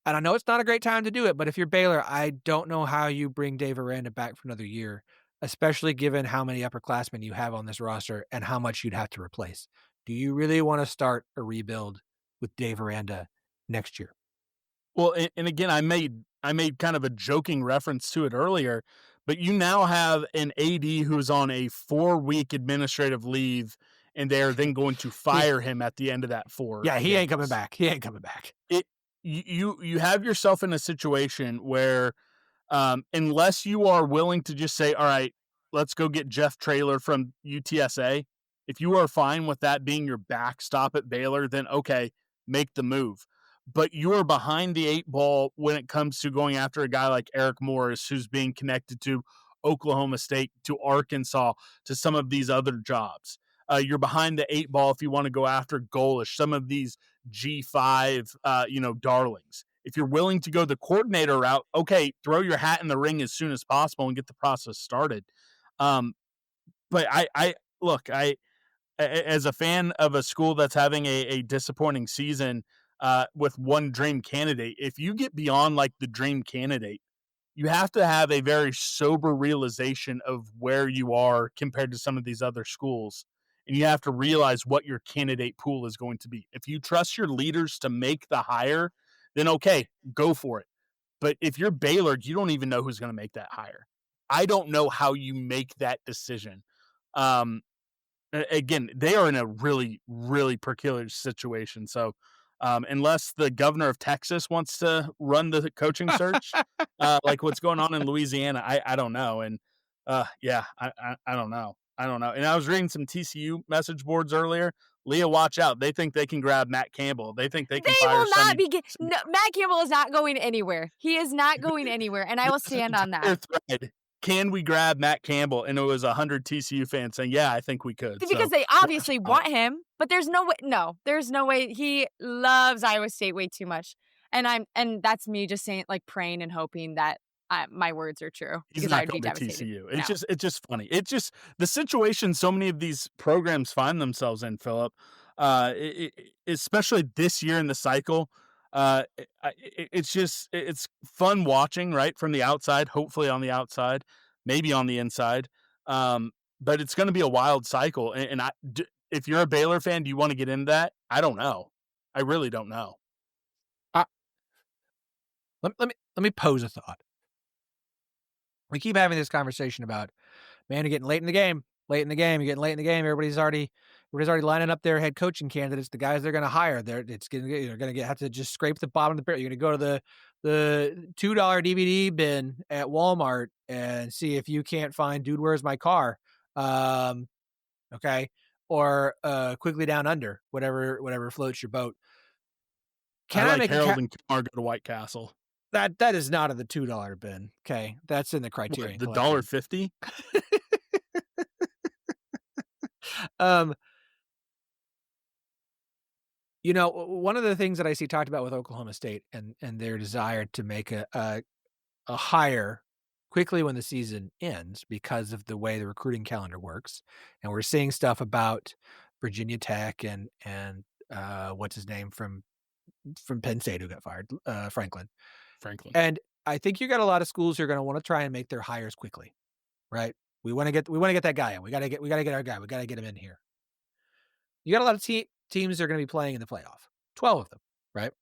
And I know it's not a great time to do it, but if you're Baylor, I don't know how you bring Dave Aranda back for another year, especially given how many upperclassmen you have on this roster and how much you'd have to replace. Do you really want to start a rebuild with Dave Aranda next year? Well, and again, I made kind of a joking reference to it earlier, but you now have an AD who's on a 4-week administrative leave, and they're then going to fire him at the end of that 4. Yeah, he ain't coming back. You have yourself in a situation where, unless you are willing to just say, all right, let's go get Jeff Traylor from UTSA. If you are fine with that being your backstop at Baylor, then okay, make the move. But you are behind the 8 ball when it comes to going after a guy like Eric Morris, who's being connected to Oklahoma State, to Arkansas, to some of these other jobs. You're behind the 8 ball if you want to go after Golish, some of these G5, darlings. If you're willing to go the coordinator route, okay, throw your hat in the ring as soon as possible and get the process started. But I as a fan of a school that's having a disappointing season with one dream candidate, if you get beyond like the dream candidate, you have to have a very sober realization of where you are compared to some of these other schools. And you have to realize what your candidate pool is going to be. If you trust your leaders to make the hire, then okay, go for it. But if you're Baylor, you don't even know who's going to make that hire. I don't know how you make that decision. Again, they are in a really, really peculiar situation. So unless the governor of Texas wants to run the coaching search, like what's going on in Louisiana, I don't know. And I don't know. And I was reading some TCU message boards earlier. Lea, watch out. They think they can grab Matt Campbell. They think they can fire will not be. No, Matt Campbell is not going anywhere. He is not going anywhere, and I will stand on that. Thread, can we grab Matt Campbell? And it was 100 TCU fans saying, yeah, I think we could. Because they obviously want him, but there's no way. No, there's no way. He loves Iowa State way too much. And that's me just saying, like, praying and hoping that my words are true. He's not going to TCU. It's just funny. It's just the situation so many of these programs find themselves in, Phillip, especially this year in the cycle. It's fun watching, right, from the outside, hopefully on the outside, maybe on the inside. But it's going to be a wild cycle. And if you're a Baylor fan, do you want to get into that? I don't know. I really don't know. Let me pose a thought. We keep having this conversation about, man, you're getting late in the game. You're getting late in the game. Everybody's already lining up their head coaching candidates, the guys they're going to hire. You're going to have to just scrape the bottom of the barrel. You're going to go to the $2 DVD bin at Walmart and see if you can't find Dude, Where's My Car? Okay. Or Quickly Down Under, whatever floats your boat. Can I make Harold and Kumar go to White Castle? That is not in the $2 bin. Okay. That's in the Criterion. The $1.50? One of the things that I see talked about with Oklahoma State and their desire to make a hire quickly when the season ends because of the way the recruiting calendar works, and we're seeing stuff about Virginia Tech and what's his name from Penn State who got fired, Franklin. And I think you got a lot of schools who are going to want to try and make their hires quickly, right? We want to get that guy in. We got to get our guy. We got to get him in here. You got a lot of teams that are going to be playing in the playoff. 12 of them, right?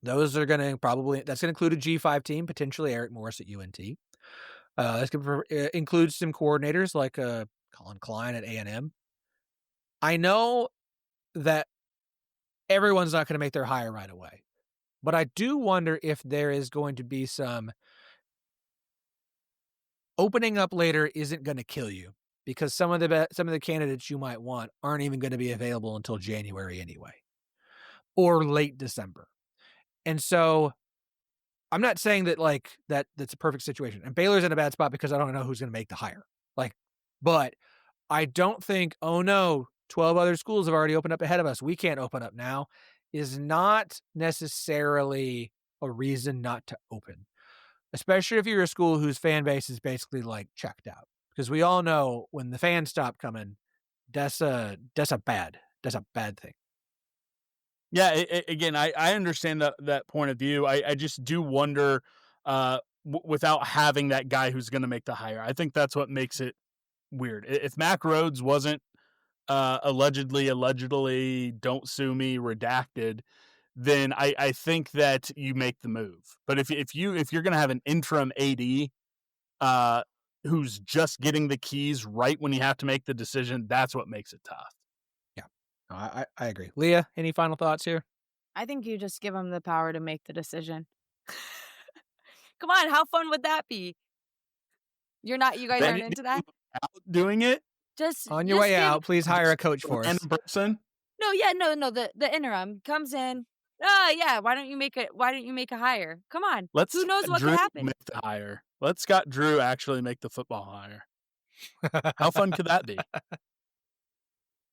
Those are going to that's going to include a G5 team, potentially Eric Morris at UNT. That's going to include some coordinators like Colin Klein at A&M. I know that everyone's not going to make their hire right away, but I do wonder if there is going to be some opening up later isn't going to kill you, because some of the candidates you might want aren't even going to be available until January anyway, or late December. And so I'm not saying that that's a perfect situation. And Baylor's in a bad spot because I don't know who's going to make the hire. But I don't think, oh no, 12 other schools have already opened up ahead of us, we can't open up now, is not necessarily a reason not to open. Especially if you're a school whose fan base is basically checked out. Because we all know when the fans stop coming, that's a bad thing. Yeah, again, I understand that point of view. I just do wonder, without having that guy who's going to make the hire. I think that's what makes it weird. If Mac Rhodes wasn't allegedly, don't sue me, redacted, then I think that you make the move. But if you're going to have an interim AD who's just getting the keys right when you have to make the decision, that's what makes it tough. Yeah, I agree. Lea, any final thoughts here? I think you just give them the power to make the decision. Come on, how fun would that be? You guys aren't into that? Doing it? Just on your way out, please hire a coach for us. Person? No, the interim comes in. Yeah. Why don't you make a hire? Come on. Who knows what could happen? Make the hire. Let Scott Drew actually make the football hire. How fun could that be?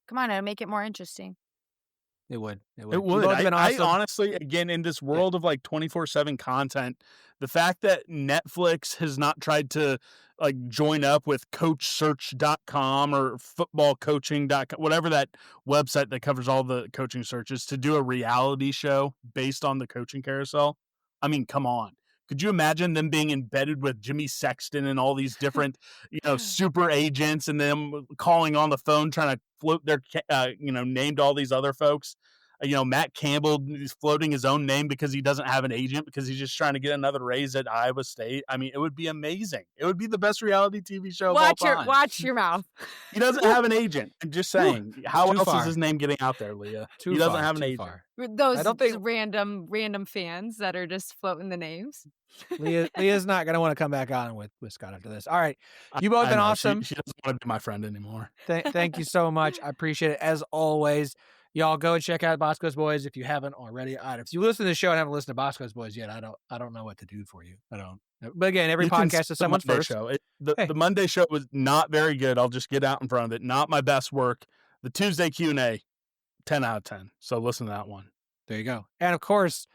Come on, it'll make it more interesting. It would. I honestly, again, in this world of 24/7 content, the fact that Netflix has not tried to join up with coachsearch.com or footballcoaching.com, whatever that website that covers all the coaching searches, to do a reality show based on the coaching carousel. I mean, come on. Could you imagine them being embedded with Jimmy Sexton and all these different, super agents, and them calling on the phone trying to float their, name to all these other folks? Matt Campbell is floating his own name because he doesn't have an agent, because he's just trying to get another raise at Iowa State. I mean, it would be amazing. It would be the best reality TV show of all time. Watch your mouth. He doesn't have an agent. I'm just saying. How else is his name getting out there, Leah? He doesn't have an agent. Those random fans that are just floating the names. Leah's not going to want to come back on with Scott after this. All right. You both been awesome. She doesn't want to be my friend anymore. Thank you so much. I appreciate it. As always, y'all go and check out Bosco's Boys if you haven't already. If you listen to the show and haven't listened to Bosco's Boys yet, I don't know what to do for you. I don't. But again, every podcast is someone's first. The Monday show was not very good. I'll just get out in front of it. Not my best work. The Tuesday Q&A, 10 out of 10. So listen to that one. There you go. And of course,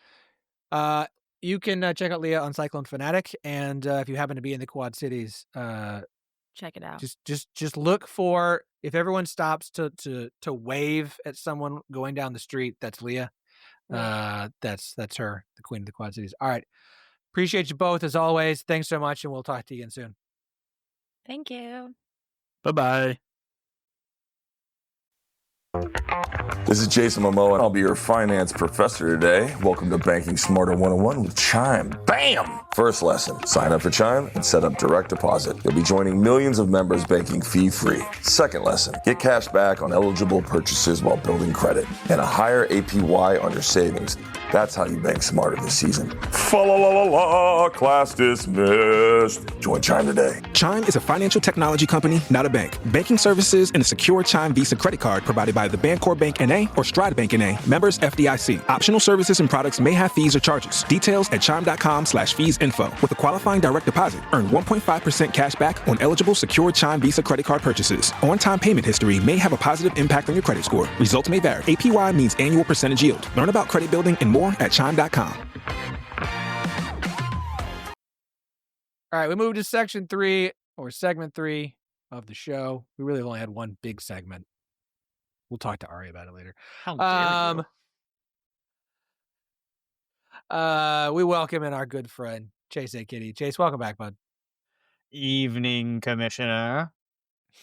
you can check out Lea on Cyclone Fanatic. And if you happen to be in the Quad Cities, check it out. Just look for, if everyone stops to wave at someone going down the street, that's Lea. That's her, the queen of the Quad Cities. All right. Appreciate you both as always. Thanks so much, and we'll talk to you again soon. Thank you. Bye-bye. This is Jason Momoa, and I'll be your finance professor today. Welcome to Banking Smarter 101 with Chime. Bam! First lesson, sign up for Chime and set up direct deposit. You'll be joining millions of members banking fee-free. Second lesson, get cash back on eligible purchases while building credit and a higher APY on your savings. That's how you bank smarter this season. Fa-la-la-la-la, class dismissed. Join Chime today. Chime is a financial technology company, not a bank. Banking services and a secure Chime Visa credit card provided by the Bancorp Bank N.A. or Stride Bank N.A. Members FDIC. Optional services and products may have fees or charges. Details at chime.com/fees-info. With a qualifying direct deposit, earn 1.5% cash back on eligible secure Chime Visa credit card purchases. On-time payment history may have a positive impact on your credit score. Results may vary. APY means annual percentage yield. Learn about credit building and more at chime.com. All right, we moved to section 3 or segment 3 of the show. We really only had one big segment. We'll talk to Ari about it later. How dare you? We welcome in our good friend, Chase A Kiddy. Chase, welcome back, bud. Evening, Commissioner.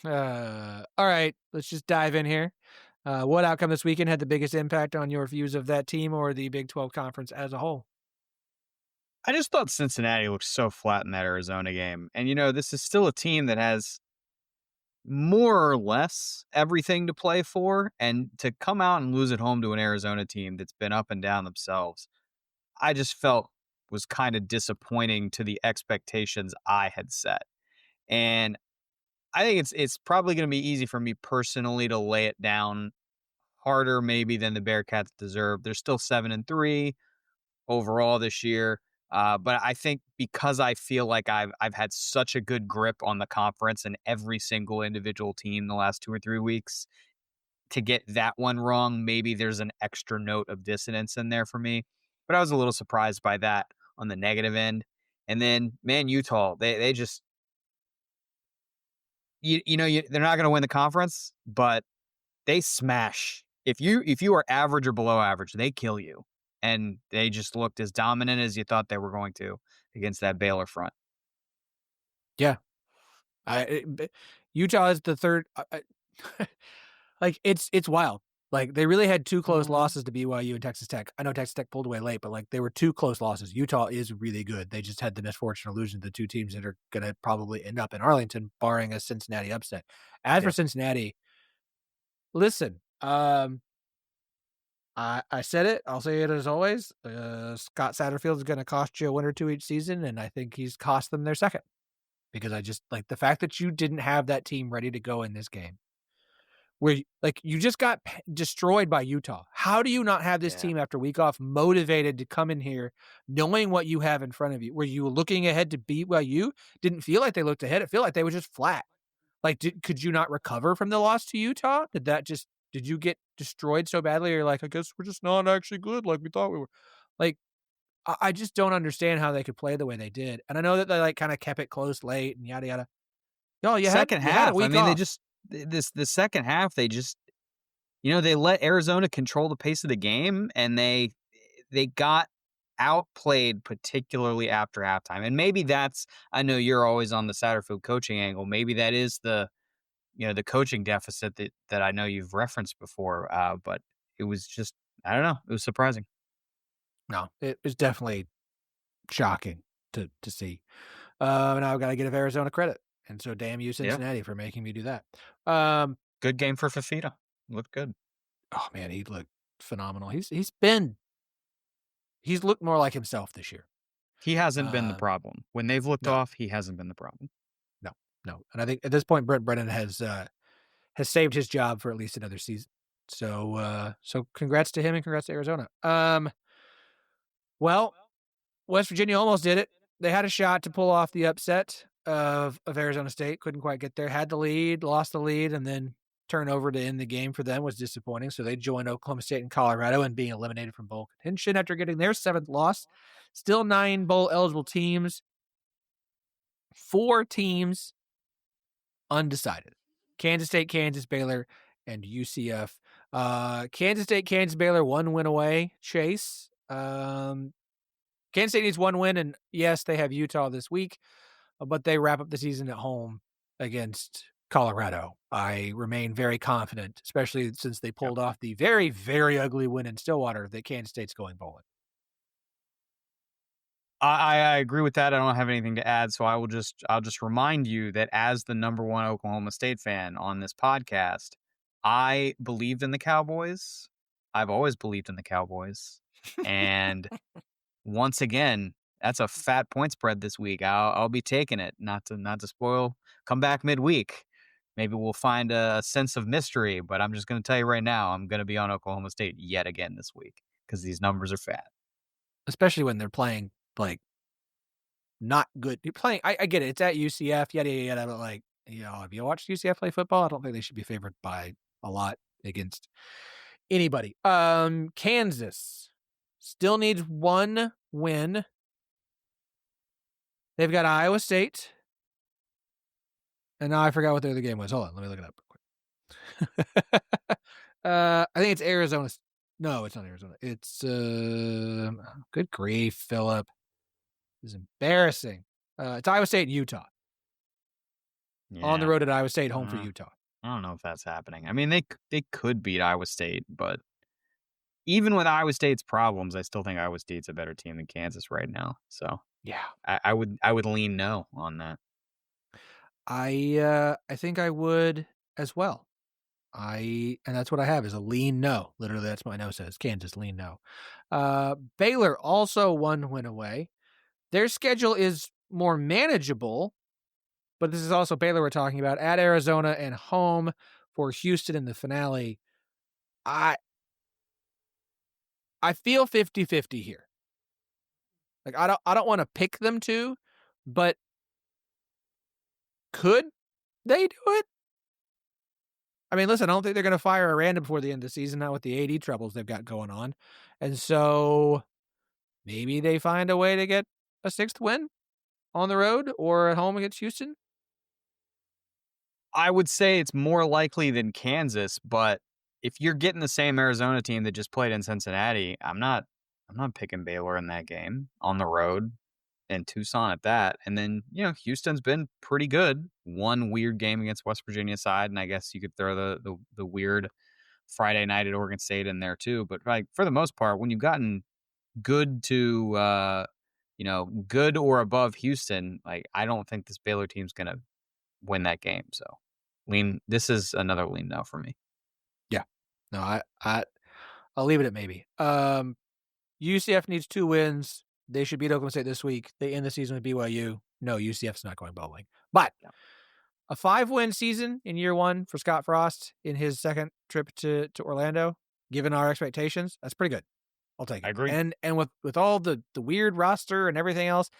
All right, let's just dive in here. What outcome this weekend had the biggest impact on your views of that team or the Big 12 conference as a whole? I just thought Cincinnati looked so flat in that Arizona game. And, this is still a team that has more or less everything to play for. And to come out and lose at home to an Arizona team that's been up and down themselves, I just felt was kind of disappointing to the expectations I had set. And I think it's probably going to be easy for me personally to lay it down harder maybe than the Bearcats deserve. They're still 7-3 overall this year. But I think because I feel like I've had such a good grip on the conference and every single individual team the last 2 or 3 weeks, to get that one wrong, maybe there's an extra note of dissonance in there for me. But I was a little surprised by that on the negative end. And then, man, Utah, they just, they're not going to win the conference, but they smash. If you are average or below average, they kill you. And they just looked as dominant as you thought they were going to against that Baylor front. Yeah. Utah is the third. Like, it's wild. Like, they really had 2 close losses to BYU and Texas Tech. I know Texas Tech pulled away late, but, like, they were 2 close losses. Utah is really good. They just had the misfortune of losing the 2 teams that are going to probably end up in Arlington, barring a Cincinnati upset. As for Cincinnati, listen, I said it. I'll say it as always. Scott Satterfield is going to cost you a win or 2 each season, and I think he's cost them their second. Because I just, like, the fact that you didn't have that team ready to go in this game, where, like, you just got destroyed by Utah. How do you not have this team after week off motivated to come in here knowing what you have in front of you? Were you looking ahead to beat BYU? Didn't feel like they looked ahead. It felt like they were just flat. Like, could you not recover from the loss to Utah? Did you get destroyed so badly? Or like, I guess we're just not actually good like we thought we were. Like, I just don't understand how they could play the way they did. And I know that they, like, kind of kept it close late and yada yada. No, Second half. I mean, off. The second half, they just, they let Arizona control the pace of the game, and they got outplayed, particularly after halftime. And maybe that's, I know you're always on the Satterfield coaching angle. Maybe that is the coaching deficit that I know you've referenced before. But it was just, I don't know. It was surprising. No, it was definitely shocking to see. Now I've got to give Arizona credit. And so damn you, Cincinnati, for making me do that. Good game for Fafita. Looked good. Oh, man, he looked phenomenal. He's looked more like himself this year. He hasn't been the problem. When they've looked off, he hasn't been the problem. No. And I think at this point, Brent Brennan has saved his job for at least another season. So congrats to him and congrats to Arizona. Well, West Virginia almost did it. They had a shot to pull off the upset of Arizona State. Couldn't quite get there. Had the lead, lost the lead, and then turnover to end the game for them was disappointing. So they joined Oklahoma State and Colorado in being eliminated from bowl contention after getting their 7th loss. Still 9 bowl eligible teams. 4 teams undecided. Kansas State, Kansas, Baylor, and UCF. Kansas State, Kansas Baylor, 1 win away. Chase. Kansas State needs 1 win, and yes, they have Utah this week, but they wrap up the season at home against Colorado. I remain very confident, especially since they pulled off the very, very ugly win in Stillwater, that Kansas State's going bowling. I agree with that. I don't have anything to add, so I'll just remind you that as the number one Oklahoma State fan on this podcast, I believed in the Cowboys. I've always believed in the Cowboys, and once again, that's a fat point spread this week. I'll be taking it. Not to spoil. Come back midweek. Maybe we'll find a sense of mystery, but I'm just going to tell you right now, I'm going to be on Oklahoma State yet again this week because these numbers are fat. Especially when they're playing, like, not good. You're playing, I get it. It's at UCF, yada, yada, yada, but, like, have you watched UCF play football? I don't think they should be favored by a lot against anybody. Kansas still needs 1 win. They've got Iowa State. And now I forgot what the other game was. Hold on, let me look it up real quick. I think it's Arizona. No, it's not Arizona. It's good grief, Phillip. This is embarrassing. It's Iowa State and Utah. Yeah. On the road at Iowa State, home for Utah. I don't know if that's happening. I mean, they could beat Iowa State, but even with Iowa State's problems, I still think Iowa State's a better team than Kansas right now. So yeah, I would lean no on that. I think I would as well. And that's what I have is a lean no. Literally, that's what my no says. Kansas lean no. Baylor also 1 win away. Their schedule is more manageable, but this is also Baylor we're talking about, at Arizona and home for Houston in the finale. I feel 50-50 here. Like, I don't want to pick them to, but could they do it? I mean, listen, I don't think they're going to fire Aranda before the end of the season, not with the AD troubles they've got going on. And so maybe they find a way to get a 6th win on the road or at home against Houston. I would say it's more likely than Kansas, but if you're getting the same Arizona team that just played in Cincinnati, I'm not picking Baylor in that game on the road. And Tucson at that. And then, Houston's been pretty good. 1 weird game against West Virginia side, and I guess you could throw the weird Friday night at Oregon State in there too. But like for the most part, when you've gotten good to good or above Houston, like I don't think this Baylor team's gonna win that game. So this is another lean no for me. Yeah. No, I'll leave it at maybe. UCF needs 2 wins. They should beat Oklahoma State this week. They end the season with BYU. No, UCF's not going bowling. But a 5-win season in year 1 for Scott Frost in his second trip to Orlando, given our expectations, that's pretty good. I'll take it. I agree. And with all the weird roster and everything else,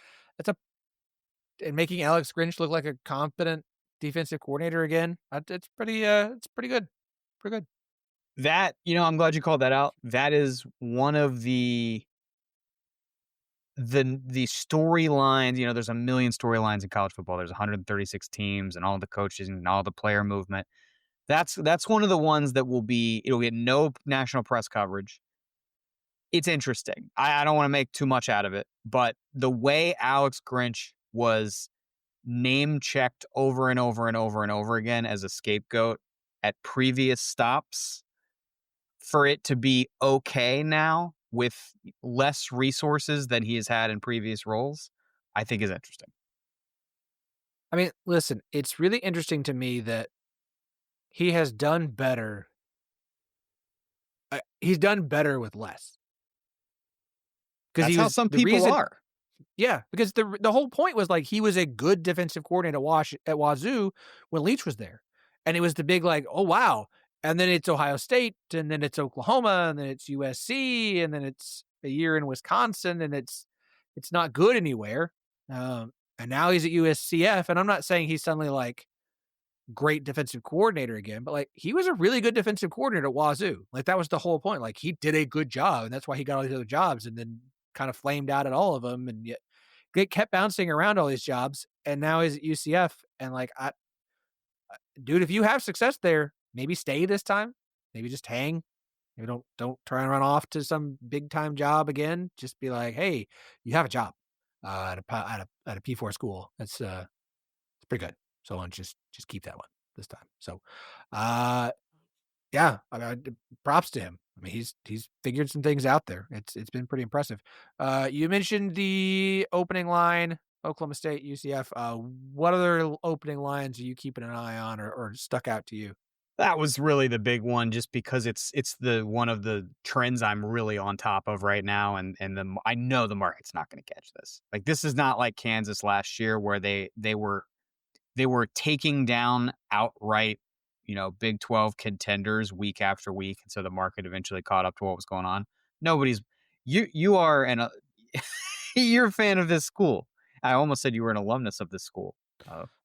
and making Alex Grinch look like a competent defensive coordinator again, it's pretty good. Pretty good. That, I'm glad you called that out. That is one of the storylines. There's a million storylines in college football. There's 136 teams and all the coaches and all the player movement. That's one of the ones that it'll get no national press coverage. It's interesting. I don't want to make too much out of it, but the way Alex Grinch was name checked over and over and over and over again as a scapegoat at previous stops, for it to be okay now with less resources than he has had in previous roles, I think is interesting. I mean, listen, it's really interesting to me that he has done better. He's done better with less. That's how some people are. Yeah, because the whole point was like he was a good defensive coordinator at Wazoo when Leach was there. And it was the big like, oh, wow. And then it's Ohio State, and then it's Oklahoma, and then it's USC, and then it's a year in Wisconsin, and it's not good anywhere. And now he's at USCF, and I'm not saying he's suddenly like great defensive coordinator again, but like he was a really good defensive coordinator at Wazoo. Like that was the whole point. Like he did a good job, and that's why he got all these other jobs, and then kind of flamed out at all of them, and yet kept bouncing around all these jobs, and now he's at UCF, and like dude, if you have success there, maybe stay this time. maybe just hang. Maybe don't try and run off to some big time job again. Just be like, hey, you have a job at a P4 school. It's pretty good. So why don't you just keep that one this time. So, yeah, I mean, props to him. I mean, he's figured some things out there. It's been pretty impressive. You mentioned the opening line, Oklahoma State, UCF. What other opening lines are you keeping an eye on or stuck out to you? That was really the big one, just because it's the one of the trends I'm really on top of right now, and I know the market's not going to catch this. Like, this is not like Kansas last year where they were taking down outright, Big 12 contenders week after week, and so the market eventually caught up to what was going on. You are you're a fan of this school. I almost said you were an alumnus of this school.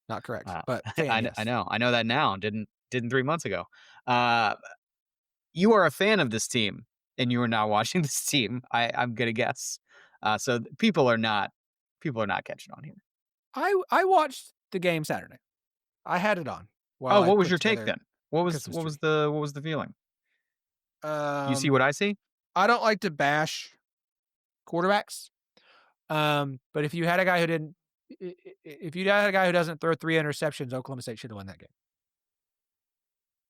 Not correct, but fan, yes. I know that now. Didn't 3 months ago. You are a fan of this team, and you are now watching this team. I'm gonna guess. So people are not catching on here. I watched the game Saturday. I had it on. What was your take then? What was the feeling? You see what I see? I don't like to bash quarterbacks. But if you had a guy who doesn't throw 3 interceptions, Oklahoma State should have won that game.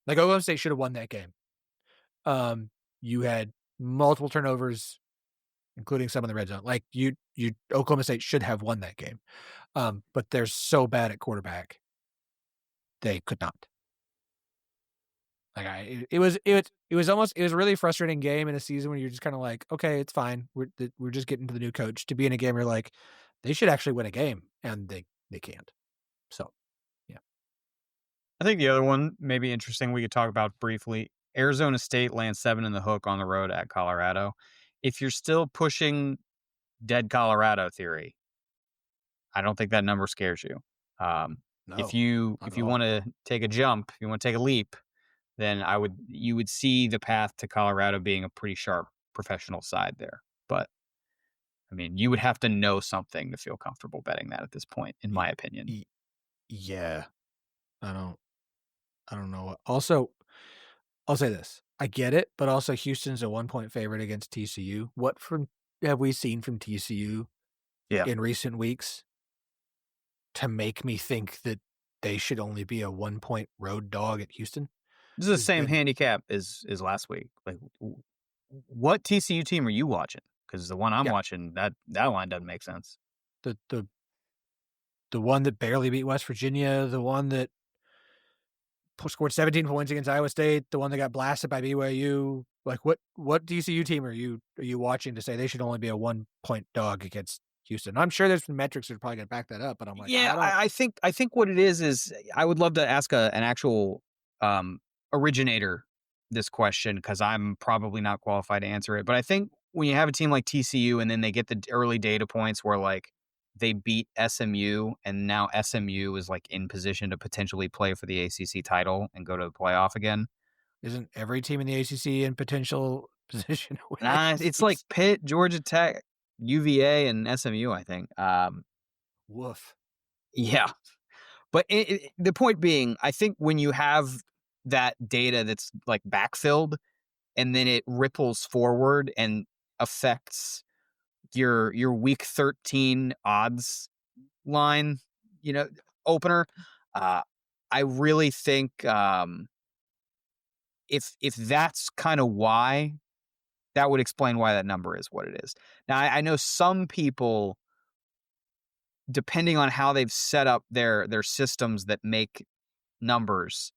Like, Oklahoma State should have won that game. You had multiple turnovers, including some in the red zone. Like, Oklahoma State should have won that game. But they're so bad at quarterback, they could not. Like, it was a really frustrating game in a season when you're just kind of like, okay, it's fine. We're just getting to the new coach. To be in a game where you're like, they should actually win a game, and they can't. So, yeah. I think the other one may be interesting we could talk about briefly. Arizona State lands 7 in the hook on the road at Colorado. If you're still pushing dead Colorado theory, I don't think that number scares you. No, if you want to take a jump, you want to take a leap, then you would see the path to Colorado being a pretty sharp professional side there. But I mean, you would have to know something to feel comfortable betting that at this point, in my opinion. Yeah. I don't know. Also, I'll say this. I get it, but also Houston's a 1-point favorite against TCU. What have we seen from TCU in recent weeks to make me think that they should only be a 1-point road dog at Houston? This is the same handicap as last week. Like, what TCU team are you watching? Because the one I'm watching, that line doesn't make sense. The one that barely beat West Virginia, the one that scored 17 points against Iowa State, the one that got blasted by BYU. Like, what TCU team are you watching to say they should only be a 1-point dog against Houston? I'm sure there's some metrics that are probably going to back that up, but I'm like, I think what it is I would love to ask an actual originator this question, because I'm probably not qualified to answer it. But I think when you have a team like TCU and then they get the early data points where, like, they beat SMU and now SMU is, like, in position to potentially play for the ACC title and go to the playoff again. Isn't every team in the ACC in potential position? It's like Pitt, Georgia Tech, UVA, and SMU, I think. Woof. Yeah. But the point being, I think when you have that data that's, like, backfilled and then it ripples forward and affects your week 13 odds line, opener, I really think if that's kind of why, that would explain why that number is what it is. Now, I know some people, depending on how they've set up their systems that make numbers,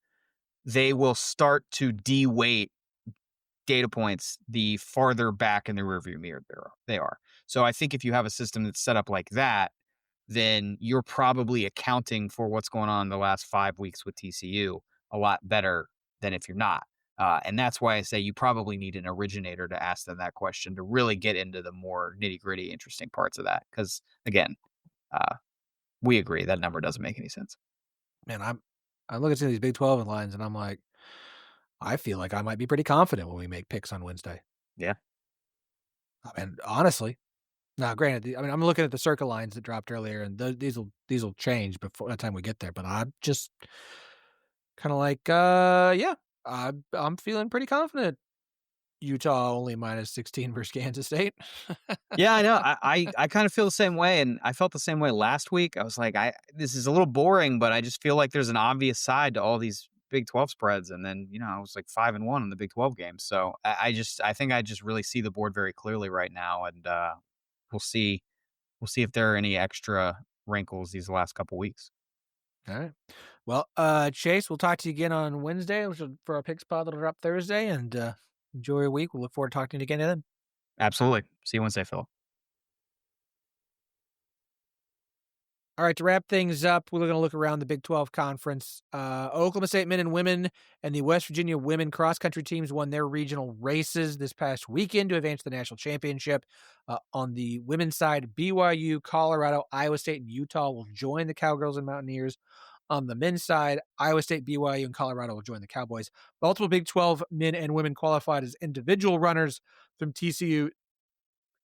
they will start to de-weight data points the farther back in the rearview mirror they are. So I think if you have a system that's set up like that, then you're probably accounting for what's going on in the last 5 weeks with TCU a lot better than if you're not. And that's why I say you probably need an originator to ask them that question to really get into the more nitty-gritty, interesting parts of that. Because, again, we agree that number doesn't make any sense. Man, I look at some of these Big 12 lines and I'm like, I feel like I might be pretty confident when we make picks on Wednesday. Yeah. I mean, honestly. Now, granted, I'm looking at the circle lines that dropped earlier, and these will change before the time we get there. But I'm just kind of like, yeah, I'm feeling pretty confident. Utah only minus 16 versus Kansas State. Yeah, I know. I kind of feel the same way, and I felt the same way last week. I was like, this is a little boring, but I just feel like there's an obvious side to all these Big 12 spreads. And then, I was like 5-1 in the Big 12 games. So I think I just really see the board very clearly right now, and we'll see if there are any extra wrinkles these last couple weeks. All right. Well, Chase, we'll talk to you again on Wednesday for our picks pod that'll drop Thursday, and enjoy your week. We'll look forward to talking to you again then. Absolutely. See you Wednesday, Phillip. All right, to wrap things up, we're going to look around the Big 12 Conference. Oklahoma State men and women and the West Virginia women cross-country teams won their regional races this past weekend to advance to the national championship. On the women's side, BYU, Colorado, Iowa State, and Utah will join the Cowgirls and Mountaineers. On the men's side, Iowa State, BYU, and Colorado will join the Cowboys. Multiple Big 12 men and women qualified as individual runners from TCU,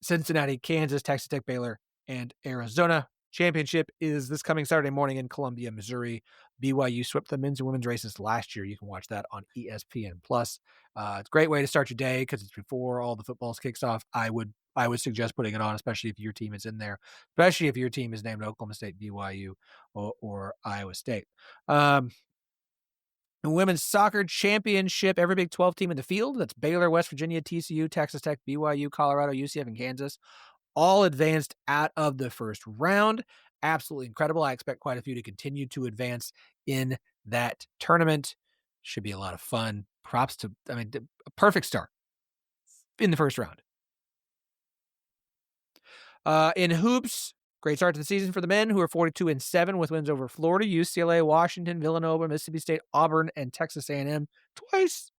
Cincinnati, Kansas, Texas Tech, Baylor, and Arizona. Championship is this coming Saturday morning in Columbia, Missouri. BYU swept the men's and women's races last year. You can watch that on ESPN+. It's a great way to start your day because it's before all the footballs kicks off. I would suggest putting it on, especially if your team is in there, especially if your team is named Oklahoma State, BYU, or Iowa State. The women's soccer championship, every Big 12 team in the field, that's Baylor, West Virginia, TCU, Texas Tech, BYU, Colorado, UCF, and Kansas, all advanced out of the first round. Absolutely incredible. I expect quite a few to continue to advance in that tournament. Should be a lot of fun. Props to, a perfect start in the first round. In hoops, great start to the season for the men, who are 42-7 with wins over Florida, UCLA, Washington, Villanova, Mississippi State, Auburn, and Texas A&M twice.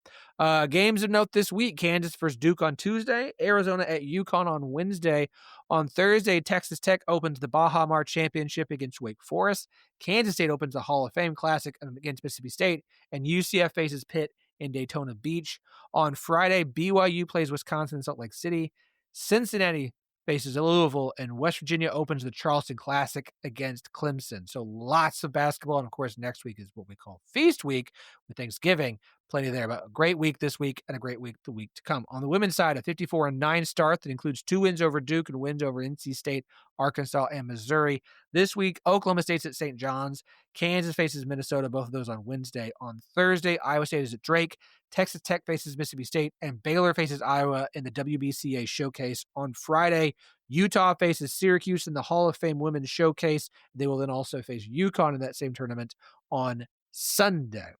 Games of note this week: Kansas versus Duke on Tuesday, Arizona at UConn on Wednesday. On Thursday, Texas Tech opens the Baja Mar Championship against Wake Forest. Kansas State opens the Hall of Fame Classic against Mississippi State, and UCF faces Pitt in Daytona Beach. On Friday, BYU plays Wisconsin in Salt Lake City. Cincinnati faces Louisville, and West Virginia opens the Charleston Classic against Clemson. So lots of basketball, and of course next week is what we call Feast Week with Thanksgiving. Plenty there, but a great week this week and a great week the week to come. On the women's side, a 54-9 start that includes 2 wins over Duke and wins over NC State, Arkansas, and Missouri. This week, Oklahoma State's at St. John's. Kansas faces Minnesota, both of those on Wednesday. On Thursday, Iowa State is at Drake. Texas Tech faces Mississippi State, and Baylor faces Iowa in the WBCA Showcase. On Friday, Utah faces Syracuse in the Hall of Fame Women's Showcase. They will then also face UConn in that same tournament on Sunday.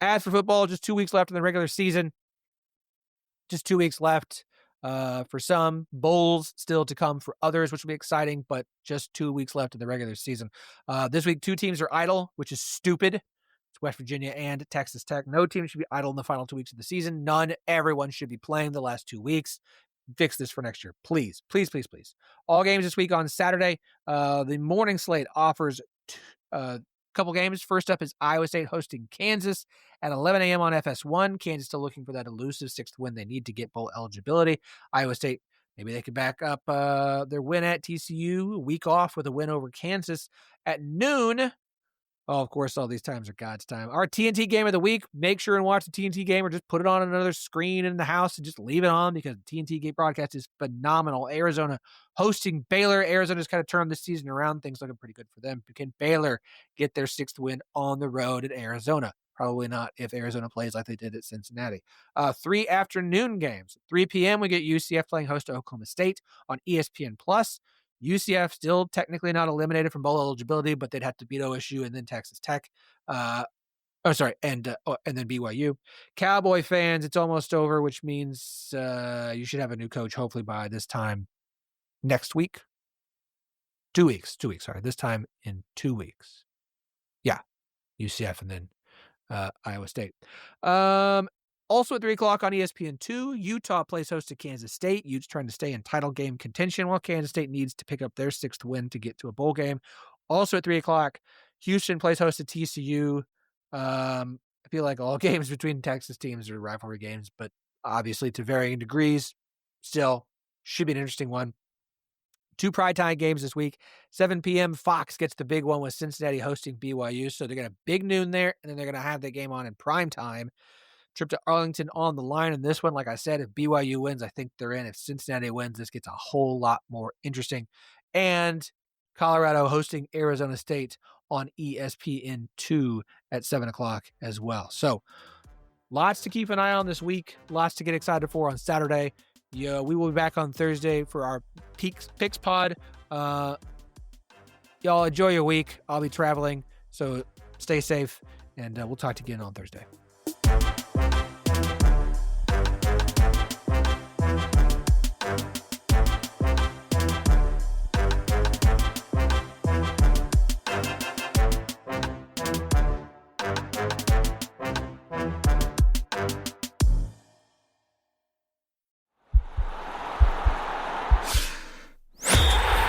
As for football, just 2 weeks left in the regular season. Just 2 weeks left for some. Bowls still to come for others, which will be exciting, but just 2 weeks left in the regular season. This week, 2 teams are idle, which is stupid. It's West Virginia and Texas Tech. No team should be idle in the final 2 weeks of the season. None. Everyone should be playing the last 2 weeks. Fix this for next year. Please, please, please, please. All games this week on Saturday. The morning slate offers couple games. First up is Iowa State hosting Kansas at 11 a.m. on FS1. Kansas still looking for that elusive 6th win they need to get bowl eligibility. Iowa State, maybe they could back up their win at TCU, a week off with a win over Kansas at noon. Oh, of course, all these times are God's time. Our TNT game of the week, make sure and watch the TNT game or just put it on another screen in the house and just leave it on because the TNT game broadcast is phenomenal. Arizona hosting Baylor. Arizona's kind of turned this season around. Things looking pretty good for them. Can Baylor get their 6th win on the road at Arizona? Probably not if Arizona plays like they did at Cincinnati. 3 afternoon games. 3 p.m. we get UCF playing host to Oklahoma State on ESPN+. UCF still technically not eliminated from bowl eligibility, but they'd have to beat OSU and then Texas Tech. And then BYU. Cowboy fans, it's almost over, which means you should have a new coach hopefully by this time next week. 2 weeks. Sorry, this time in 2 weeks. Yeah, UCF and then Iowa State. Also at 3 o'clock on ESPN2, Utah plays host to Kansas State. Utes trying to stay in title game contention while Kansas State needs to pick up their 6th win to get to a bowl game. Also at 3 o'clock, Houston plays host to TCU. I feel like all games between Texas teams are rivalry games, but obviously to varying degrees. Still, should be an interesting one. 2 primetime games this week. 7 p.m. Fox gets the big one with Cincinnati hosting BYU. So they're going to have big noon there, and then they're going to have the game on in primetime. Trip to Arlington on the line in this one. Like I said, if BYU wins, I think they're in. If Cincinnati wins, this gets a whole lot more interesting. And Colorado hosting Arizona State on ESPN2 at 7 o'clock as well. So lots to keep an eye on this week. Lots to get excited for on Saturday. Yeah, we will be back on Thursday for our picks pod. Y'all enjoy your week. I'll be traveling, so stay safe, and we'll talk to you again on Thursday.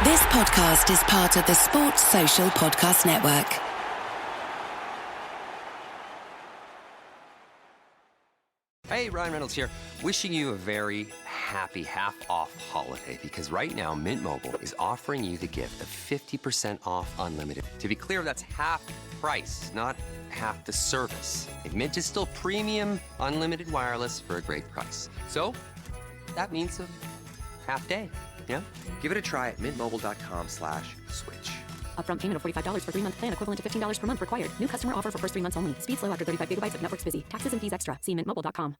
This podcast is part of the Sports Social Podcast Network. Hey, Ryan Reynolds here. Wishing you a very happy half-off holiday, because right now Mint Mobile is offering you the gift of 50% off unlimited. To be clear, that's half price, not half the service. And Mint is still premium unlimited wireless for a great price. So that means a half day. Yeah? Give it a try at mintmobile.com/switch. Upfront payment of $45 for 3-month plan, equivalent to $15 per month required. New customer offer for first 3 months only. Speed slow after 35 gigabytes if network's busy. Taxes and fees extra. See mintmobile.com.